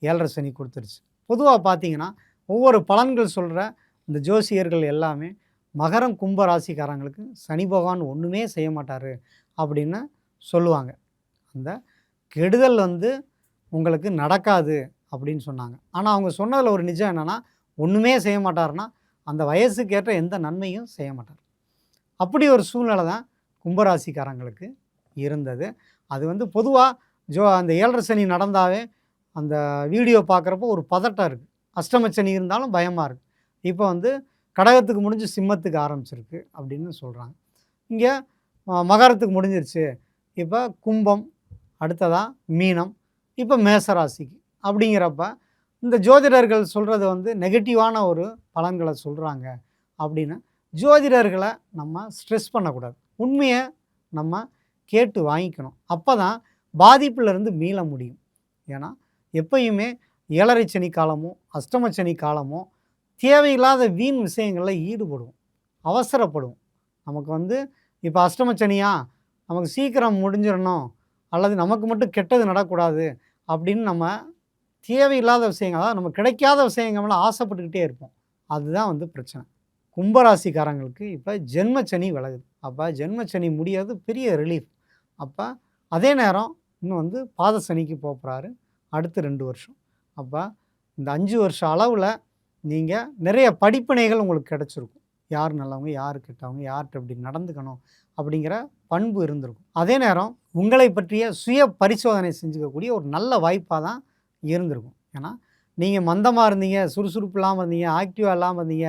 7.5 சனி கொடுத்துருச்சு. பொதுவாக பார்த்தீங்கன்னா, ஒவ்வொரு பலன்கள் சொல்கிற இந்த ஜோசியர்கள் எல்லாமே மகரம் கும்பராசிக்காரங்களுக்கு சனி பகவான் ஒன்றுமே செய்ய மாட்டார் அப்படின்னு சொல்லுவாங்க. அந்த கெடுதல் வந்து உங்களுக்கு நடக்காது அப்படின்னு சொன்னாங்க. ஆனால் அவங்க சொன்னதில் ஒரு நிஜம் என்னென்னா, ஒன்றுமே செய்ய மாட்டார்னா அந்த வயசுக்கேற்ற எந்த நன்மையும் செய்ய மாட்டார். அப்படி ஒரு சூழ்நிலை தான் கும்பராசிக்காரங்களுக்கு இருந்தது. அது வந்து பொதுவாக அந்த 7.5 சனி நடந்தாவே அந்த வீடியோ பார்க்குறப்போ ஒரு பதட்டம் இருக்குது. அஷ்டம சனி இருந்தாலும் பயமாக இருக்குது. இப்போ வந்து கடகத்துக்கு முடிஞ்சு சிம்மத்துக்கு ஆரம்பிச்சிருக்கு அப்படின்னு சொல்கிறாங்க. இங்கே மகரத்துக்கு முடிஞ்சிருச்சு. இப்போ கும்பம், அடுத்ததாக மீனம், இப்போ மேசராசிக்கு. அப்படிங்கிறப்ப இந்த ஜோதிடர்கள் சொல்கிறது வந்து நெகட்டிவான ஒரு பலன்களை சொல்கிறாங்க அப்படின்னு ஜோதிடர்களை நம்ம ஸ்ட்ரெஸ் பண்ணக்கூடாது. உண்மையை நம்ம கேட்டு வாங்கிக்கணும். அப்போ தான் பாதிப்புலேருந்து மீள முடியும். ஏன்னா எப்பயுமே 7.5 சனி காலமோ அஷ்டம சனி காலமோ தேவையில்லாத வீண் விஷயங்களில் ஈடுபடுவோம், அவசரப்படுவோம். நமக்கு வந்து இப்போ அஷ்டம சனியா, நமக்கு சீக்கிரம் முடிஞ்சிடணும், அல்லது நமக்கு மட்டும் கெட்டது நடக்கூடாது அப்படின்னு நம்ம தேவையில்லாத விஷயங்கள், அதாவது நம்ம கிடைக்காத விஷயங்கள்லாம் ஆசைப்பட்டுக்கிட்டே இருப்போம். அதுதான் வந்து பிரச்சனை. கும்பராசிக்காரங்களுக்கு இப்போ ஜென்மச்சனி விலகுது. அப்போ ஜென்மச்சனி முடியாது, பெரிய ரிலீஃப். அப்போ அதே நேரம் இன்னும் வந்து பாத சனிக்கு போகிறாரு அடுத்து 2 வருஷம். அப்போ இந்த 5 வருஷ அளவில் நீங்கள் நிறைய படிப்பினைகள் உங்களுக்கு கிடச்சிருக்கும். யார் நல்லவங்க, யார் கெட்டவங்க, யார்கிட்ட எப்படி நடந்துக்கணும் அப்படிங்கிற பண்பு இருந்திருக்கும். அதே நேரம் உங்களை பற்றிய சுய பரிசோதனை செஞ்சுக்கக்கூடிய ஒரு நல்ல வாய்ப்பாக தான் இருந்திருக்கும். ஏன்னா நீங்கள் மந்தமாக இருந்தீங்க, சுறுசுறுப்பு இல்லாமல் இருந்தீங்க, ஆக்டிவாக இல்லாமல் இருந்தீங்க,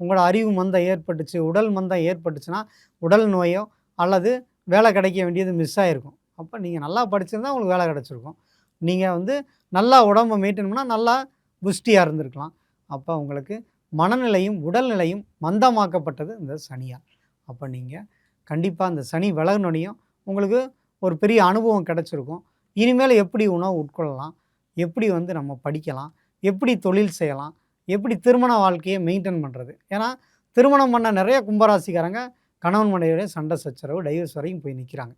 உங்களோட அறிவு மந்தம் ஏற்பட்டுச்சு, உடல் மந்தம் ஏற்பட்டுச்சுன்னா உடல் நோயோ அல்லது வேலை கிடைக்க வேண்டியது மிஸ் ஆகிருக்கும். அப்போ நீங்கள் நல்லா படிச்சிருந்தால் உங்களுக்கு வேலை கிடச்சிருக்கும். நீங்கள் வந்து நல்லா உடம்பை மெயின்டைன் பண்ணால் நல்லா புஷ்டியாக இருந்திருக்கலாம். அப்போ உங்களுக்கு மனநிலையும் உடல்நிலையும் மந்தமாக்கப்பட்டது இந்த சனியால். அப்போ நீங்கள் கண்டிப்பாக அந்த சனி விலகுனோடையும் உங்களுக்கு ஒரு பெரிய அனுபவம் கிடச்சிருக்கும். இனிமேல் எப்படி உணவு உட்கொள்ளலாம், எப்படி வந்து நம்ம படிக்கலாம், எப்படி தொழில் செய்யலாம், எப்படி திருமண வாழ்க்கையை மெயின்டைன் பண்ணுறது. ஏன்னா திருமணம் பண்ண நிறைய கும்பராசிக்காரங்க கணவன் மனைவியோட சண்டை சச்சரவு, டைவர்ஸ் வரைக்கும் போய் நிற்கிறாங்க.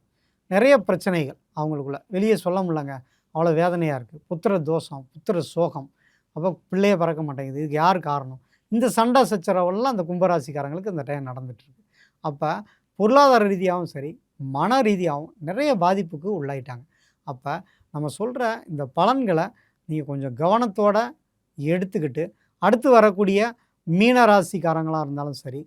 நிறைய பிரச்சனைகள் அவங்களுக்குள்ள வெளியே சொல்ல முடியலங்க, அவ்வளோ வேதனையாக இருக்குது. புத்திர தோஷம், புத்திர சோகம், அப்போ பிள்ளையே பிறக்க மாட்டேங்குது. இதுக்கு யார் காரணம்? இந்த சண்டை சச்சரவெல்லாம் அந்த கும்பராசிக்காரங்களுக்கு இந்த டைம் நடந்துகிட்ருக்கு. அப்போ பொருளாதார ரீதியாகவும் சரி, மன ரீதியாகவும் நிறைய பாதிப்புக்கு உள்ளாயிட்டாங்க. அப்போ நம்ம சொல்கிற இந்த பலன்களை நீங்கள் கொஞ்சம் கவனத்தோடு எடுத்துக்கிட்டு அடுத்து வரக்கூடிய மீன ராசிக்காரங்களாக இருந்தாலும் சரி,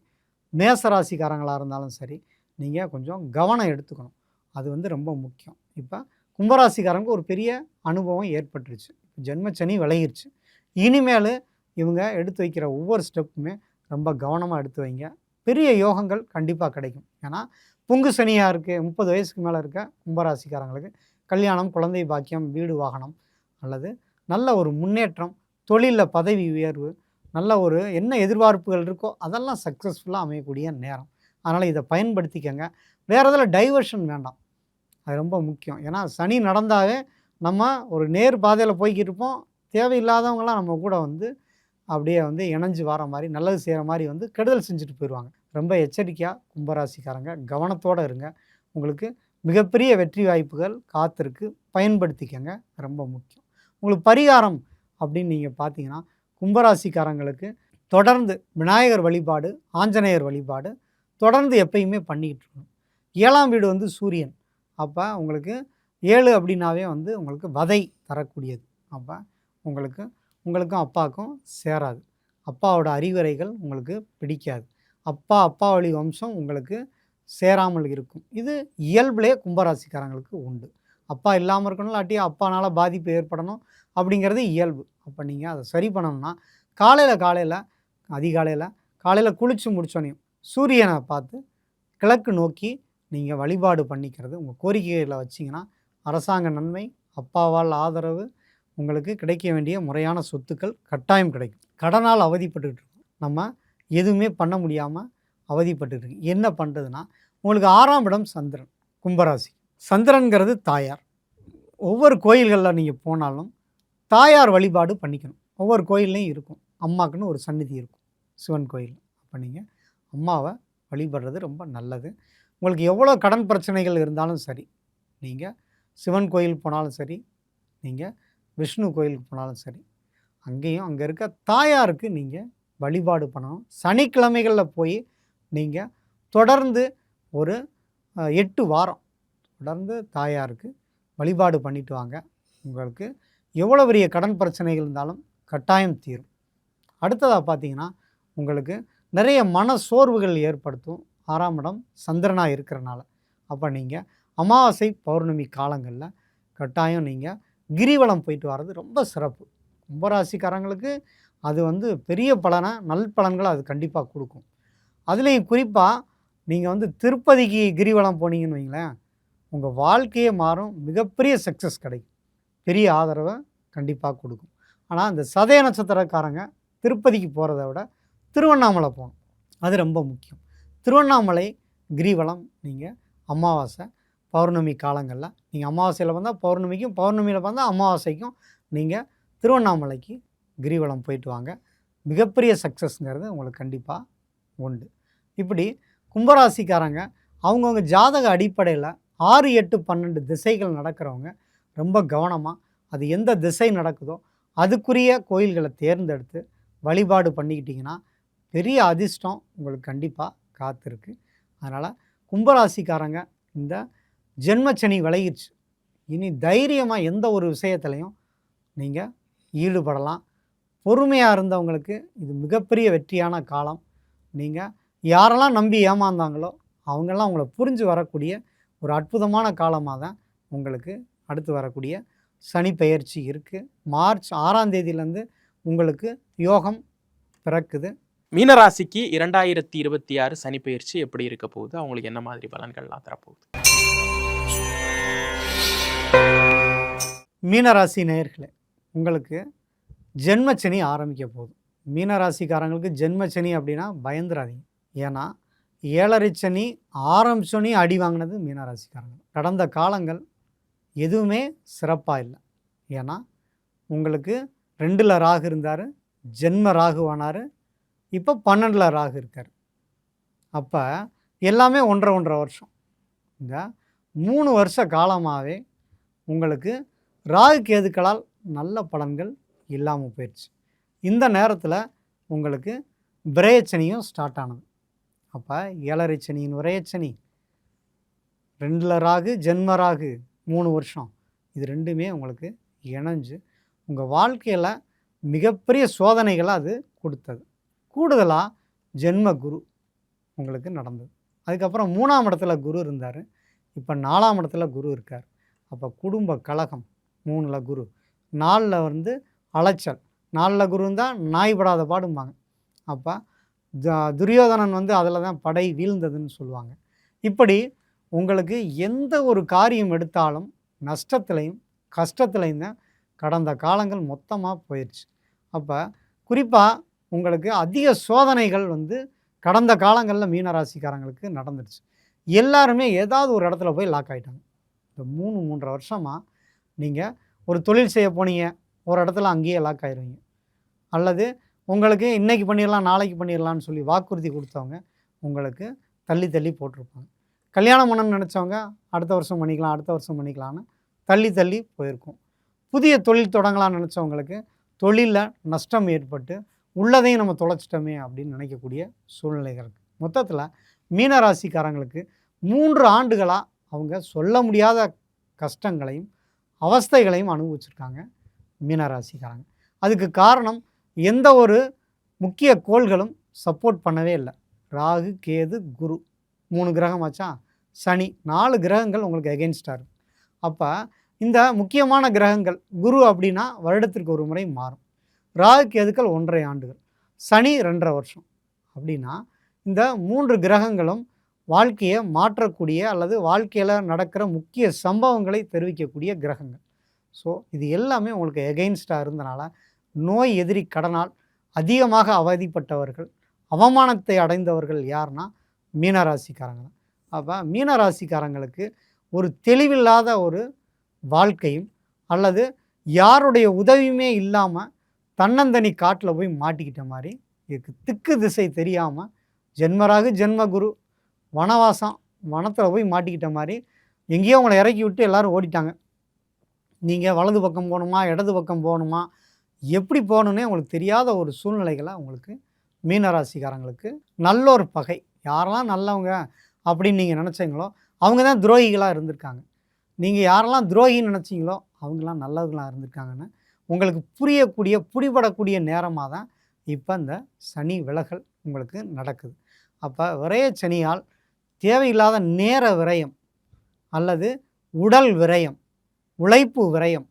மேச ராசிக்காரங்களாக இருந்தாலும் சரி, நீங்கள் கொஞ்சம் கவனம் எடுத்துக்கணும். அது வந்து ரொம்ப முக்கியம். இப்போ கும்பராசிக்காரங்க ஒரு பெரிய அனுபவம் ஏற்பட்டுருச்சு. ஜென்மச்சனி விலகிருச்சு. இனிமேல் இவங்க எடுத்து வைக்கிற ஒவ்வொரு ஸ்டெப்புமே ரொம்ப கவனமாக எடுத்து வைங்க. பெரிய யோகங்கள் கண்டிப்பாக கிடைக்கும். ஏன்னா புங்கு சனியாக இருக்குது, 30 வயசுக்கு மேலே இருக்க கும்பராசிக்காரங்களுக்கு கல்யாணம், குழந்தை பாக்கியம், வீடு வாகனம், அல்லது நல்ல ஒரு முன்னேற்றம், தொழிலில் பதவி உயர்வு, நல்ல ஒரு என்ன எதிர்பார்ப்புகள் இருக்கோ அதெல்லாம் சக்ஸஸ்ஃபுல்லாக அமையக்கூடிய நேரம். அதனால் இதை பயன்படுத்திக்கங்க. வேறு எதில் டைவர்ஷன் வேண்டாம். அது ரொம்ப முக்கியம். ஏன்னா சனி நடந்தாவே நம்ம ஒரு நேர் பாதையில் போய்கிட்டு இருப்போம். தேவையில்லாதவங்களாம் நம்ம கூட வந்து அப்படியே வந்து இணைஞ்சு வர மாதிரி, நல்லது செய்கிற மாதிரி வந்து கெடுதல் செஞ்சுட்டு போயிடுவாங்க. ரொம்ப எச்சரிக்கையாக கும்பராசிக்காரங்க கவனத்தோடு இருங்க. உங்களுக்கு மிகப்பெரிய வெற்றி வாய்ப்புகள் காத்திருக்கு. பயன்படுத்திக்கங்க, ரொம்ப முக்கியம். உங்களுக்கு பரிகாரம் அப்படின்னு நீங்கள் பார்த்தீங்கன்னா, கும்பராசிக்காரங்களுக்கு தொடர்ந்து விநாயகர் வழிபாடு, ஆஞ்சநேயர் வழிபாடு தொடர்ந்து எப்பயுமே பண்ணிக்கிட்டு இருக்கணும். 7ஆம் வீடு வந்து சூரியன். அப்போ உங்களுக்கு 7 அப்படின்னாவே வந்து உங்களுக்கு வதை தரக்கூடியது. அப்போ உங்களுக்கு உங்களுக்கும் அப்பாவுக்கும் சேராது. அப்பாவோட அறிவுரைகள் உங்களுக்கு பிடிக்காது. அப்பா வழி வம்சம் உங்களுக்கு சேராமல் இருக்கும். இது இயல்பிலே கும்பராசிக்காரங்களுக்கு உண்டு. அப்பா இல்லாமல் இருக்கணும், இல்லாட்டி அப்பானால பாதிப்பு ஏற்படணும் அப்படிங்கிறது இயல்பு. அப்போ நீங்கள் அதை சரி பண்ணணும்னா காலையில் குளித்து முடிச்சோனையும் சூரியனை பார்த்து கிழக்கு நோக்கி நீங்கள் வழிபாடு பண்ணிக்கிறது உங்கள் கோரிக்கைகளை வச்சிங்கன்னா அரசாங்க நன்மை, அப்பாவால் ஆதரவு, உங்களுக்கு கிடைக்க வேண்டிய முறையான சொத்துக்கள் கட்டாயம் கிடைக்கும். கடனால் அவதிப்பட்டுக்கிட்டு இருக்கோம், நம்ம எதுவுமே பண்ண முடியாமல் அவதிப்பட்டுட்டு இருக்கு. என்ன பண்ணுறதுன்னா, உங்களுக்கு 6ஆம் இடம் சந்திரன், கும்பராசி. சந்திரன்கிறது தாயார். ஒவ்வொரு கோயில்களில் நீங்கள் போனாலும் தாயார் வழிபாடு பண்ணிக்கணும். ஒவ்வொரு கோயில்லையும் இருக்கும், அம்மாக்குன்னு ஒரு சந்நிதி இருக்கும் சிவன் கோயில். அப்போ நீங்கள் அம்மாவை வழிபடுறது ரொம்ப நல்லது. உங்களுக்கு எவ்வளோ கடன் பிரச்சனைகள் இருந்தாலும் சரி, நீங்கள் சிவன் கோயில் போனாலும் சரி, நீங்கள் விஷ்ணு கோயிலுக்கு போனாலும் சரி, அங்கேயும் அங்கே இருக்க தாயாருக்கு நீங்கள் வழிபாடு பண்ணணும். சனிக்கிழமைகளில் போய் நீங்கள் தொடர்ந்து ஒரு 8 வாரம் தொடர்ந்து தாயாருக்கு வழிபாடு பண்ணிட்டு வாங்க. உங்களுக்கு எவ்வளோ பெரிய கடன் பிரச்சனைகள் இருந்தாலும் கட்டாயம் தீரும். அடுத்ததாக பார்த்தீங்கன்னா, உங்களுக்கு நிறைய மன சோர்வுகள் ஏற்படுத்தும் 6ஆம் இடம் சந்திரனாக இருக்கிறனால. அப்போ நீங்கள் அமாவாசை பௌர்ணமி காலங்களில் கட்டாயம் நீங்கள் கிரிவலம் போயிட்டு வர்றது ரொம்ப சிறப்பு. கும்பராசிக்காரங்களுக்கு அது வந்து பெரிய நல்பலன்களை அது கண்டிப்பாக கொடுக்கும். அதுலேயும் குறிப்பாக நீங்கள் வந்து திருப்பதிக்கு கிரிவலம் போனீங்கன்னு வைங்களேன், உங்கள் வாழ்க்கையே மாறும், மிகப்பெரிய சக்ஸஸ் கிடைக்கும், பெரிய ஆதரவை கண்டிப்பாக கொடுக்கும். ஆனால் இந்த சதய நட்சத்திரக்காரங்க திருப்பதிக்கு போகிறத விட திருவண்ணாமலை போகணும், அது ரொம்ப முக்கியம். திருவண்ணாமலை கிரிவலம் நீங்கள் அமாவாசை பௌர்ணமி காலங்களில் நீங்கள் அமாவாசையில் வந்தால் பௌர்ணமிக்கும், பௌர்ணமியில் வந்தால் அமாவாசைக்கும் நீங்கள் திருவண்ணாமலைக்கு கிரிவலம் போயிட்டு வாங்க. மிகப்பெரிய சக்ஸஸ்ங்கிறது உங்களுக்கு கண்டிப்பாக உண்டு. இப்படி கும்பராசிக்காரங்க அவங்கவுங்க ஜாதக அடிப்படையில் 6, 8, 12 திசைகள் நடக்கிறவங்க ரொம்ப கவனமாக அது எந்த திசை நடக்குதோ அதுக்குரிய கோயில்களை தேர்ந்தெடுத்து வழிபாடு பண்ணிக்கிட்டிங்கன்னா பெரிய அதிர்ஷ்டம் உங்களுக்கு கண்டிப்பாக காத்திருக்கு. அதனால் கும்பராசிக்காரங்க இந்த ஜென்மச்சனி விலகிடுச்சு, இனி தைரியமாக எந்த ஒரு விஷயத்துலையும் நீங்கள் ஈடுபடலாம். பொறுமையாக இருந்தவங்களுக்கு இது மிகப்பெரிய வெற்றியான காலம். நீங்கள் யாரெல்லாம் நம்பி ஏமாந்தாங்களோ அவங்கெல்லாம் உங்களை புரிஞ்சு வரக்கூடிய ஒரு அற்புதமான காலமாக தான் உங்களுக்கு அடுத்து வரக்கூடிய சனி பெயர்ச்சி இருக்குது. மார்ச் 6ஆம் தேதியிலேருந்து உங்களுக்கு யோகம் பிறக்குது. மீனராசிக்கு 2026 சனி பெயர்ச்சி எப்படி இருக்க போகுது, அவங்களுக்கு என்ன மாதிரி பலன்கள்லாம் தரப்போகுது? மீனராசி நேயர்களே, உங்களுக்கு ஜென்மச்சனி ஆரம்பிக்க போகுது. மீனராசிக்காரங்களுக்கு ஜென்மச்சனி அப்படின்னா பயந்துராதீங்க. ஏன்னா 7.5 சனி ஆரம்பிச்சோன்னே அடி வாங்கினது மீனராசிக்காரங்க. கடந்த காலங்கள் எதுவுமே சிறப்பாக இல்லை. ஏன்னா உங்களுக்கு 2ல் ராகு இருந்தார், ஜென்ம ராகுவானார், இப்போ 12ல் ராகு இருக்கார். அப்போ எல்லாமே 1.5 வருஷம். இந்த 3 வருஷ காலமாகவே உங்களுக்கு ராகு கேதுக்களால் நல்ல பலன்கள் இல்லாமல் போயிடுச்சு. இந்த நேரத்தில் உங்களுக்கு விரயச்சனியும் ஸ்டார்ட் ஆனது. அப்போ 7.5 சனியின் விரயச்சனி, 2ல் ராகு, ஜென்ம ராகு 3 வருஷம், இது ரெண்டுமே உங்களுக்கு இணைஞ்சு உங்கள் வாழ்க்கையில் மிகப்பெரிய சோதனைகளை அது கொடுத்தது. கூடுதலாக ஜென்ம குரு உங்களுக்கு நடந்தது. அதுக்கப்புறம் 3ஆம் இடத்துல குரு இருந்தார், இப்போ 4ஆம் இடத்துல குரு இருக்கார். அப்போ குடும்ப கலகம் 3ல் குரு, 4ல் வந்து அலைச்சல். 4ல் குரு இருந்தால் நாய்படாத பாடும்பாங்க. அப்போ துரியோதனன் வந்து அதில் தான் படை வீழ்ந்ததுன்னு சொல்லுவாங்க. இப்படி உங்களுக்கு எந்த ஒரு காரியம் எடுத்தாலும் நஷ்டத்துலையும் கஷ்டத்துலையும் தான் கடந்த காலங்கள் மொத்தமாக போயிடுச்சு. அப்போ குறிப்பாக உங்களுக்கு அதிக சோதனைகள் வந்து கடந்த காலங்களில் மீனராசிக்காரங்களுக்கு நடந்துடுச்சு. எல்லாருமே ஏதாவது ஒரு இடத்துல போய் லாக் ஆகிட்டாங்க. இந்த 3.5 வருஷமாக நீங்கள் ஒரு தொழில் செய்ய போனீங்க, ஒரு இடத்துல அங்கேயே லாக் ஆயிடுவீங்க. அல்லது உங்களுக்கு இன்றைக்கி பண்ணிடலாம் நாளைக்கு பண்ணிடலான்னு சொல்லி வாக்குறுதி கொடுத்தவங்க உங்களுக்கு தள்ளி தள்ளி போட்டிருப்பாங்க. கல்யாணம் பண்ணணும்னு நினச்சவங்க அடுத்த வருஷம் பண்ணிக்கலான்னு தள்ளி போயிருக்கும். புதிய தொழில் தொடங்கலாம்னு நினச்சவங்களுக்கு தொழிலில் நஷ்டம் ஏற்பட்டு உள்ளதையும் நம்ம தொலைச்சிட்டோமே அப்படின்னு நினைக்கக்கூடிய சூழ்நிலைகள் இருக்குது. மொத்தத்தில் மீனராசிக்காரங்களுக்கு 3 ஆண்டுகளாக அவங்க சொல்ல முடியாத கஷ்டங்களையும் அவஸ்தைகளையும் அனுபவிச்சிருக்காங்க மீனராசிக்காரங்க. அதுக்கு காரணம் எந்த ஒரு முக்கிய கோள்களும் சப்போர்ட் பண்ணவே இல்லை. ராகு, கேது, குரு 3 கிரகமாச்சா, சனி 4 கிரகங்கள் உங்களுக்கு எகென்ஸ்டாக இருக்குது. அப்போ இந்த முக்கியமான கிரகங்கள் குரு அப்படின்னா வருடத்திற்கு ஒரு முறை மாறும். ராகு, கேதுக்கள் 1.5 ஆண்டுகள், சனி 2.5 வருஷம். அப்படின்னா இந்த 3 கிரகங்களும் வாழ்க்கையை மாற்றக்கூடிய அல்லது வாழ்க்கையில் நடக்கிற முக்கிய சம்பவங்களை தெரிவிக்கக்கூடிய கிரகங்கள். ஸோ இது எல்லாமே உங்களுக்கு எகெயின்ஸ்டாக இருந்தனால நோய் எதிரி கடனால் அதிகமாக அவதிப்பட்டவர்கள், அவமானத்தை அடைந்தவர்கள் யாருன்னா மீனராசிக்காரங்க தான். அப்போ மீனராசிக்காரங்களுக்கு ஒரு தெளிவில்லாத ஒரு வாழ்க்கையும் அல்லது யாருடைய உதவியுமே இல்லாமல் தன்னந்தனி காட்டில் போய் மாட்டிக்கிட்ட மாதிரி இதுக்கு திக்கு திசை தெரியாமல் ஜென்மராகு ஜென்மகுரு வனவாசம் வனத்தில் போய் மாட்டிக்கிட்ட மாதிரி எங்கேயோ உங்களை இறக்கி விட்டு எல்லோரும் ஓடிட்டாங்க. நீங்கள் வலது பக்கம் போகணுமா இடது பக்கம் போகணுமா எப்படி போகணுன்னே உங்களுக்கு தெரியாத ஒரு சூழ்நிலைகளை உங்களுக்கு மீனராசிக்காரங்களுக்கு நல்லொரு பகை. யாரெல்லாம் நல்லவங்க அப்படின்னு நீங்கள் நினச்சிங்களோ அவங்க தான் துரோகிகளாக இருந்திருக்காங்க. நீங்கள் யாரெல்லாம் துரோகின்னு நினச்சிங்களோ அவங்களாம் நல்லவர்களாக இருந்திருக்காங்கன்னு உங்களுக்கு புரியக்கூடிய பிடிபடக்கூடிய நேரமாக தான் இப்போ இந்த சனி விலகல் உங்களுக்கு நடக்குது. அப்போ விரய சனியால் தேவையில்லாத நேர விரயம் அல்லது உடல் விரயம், உழைப்பு விரயம்,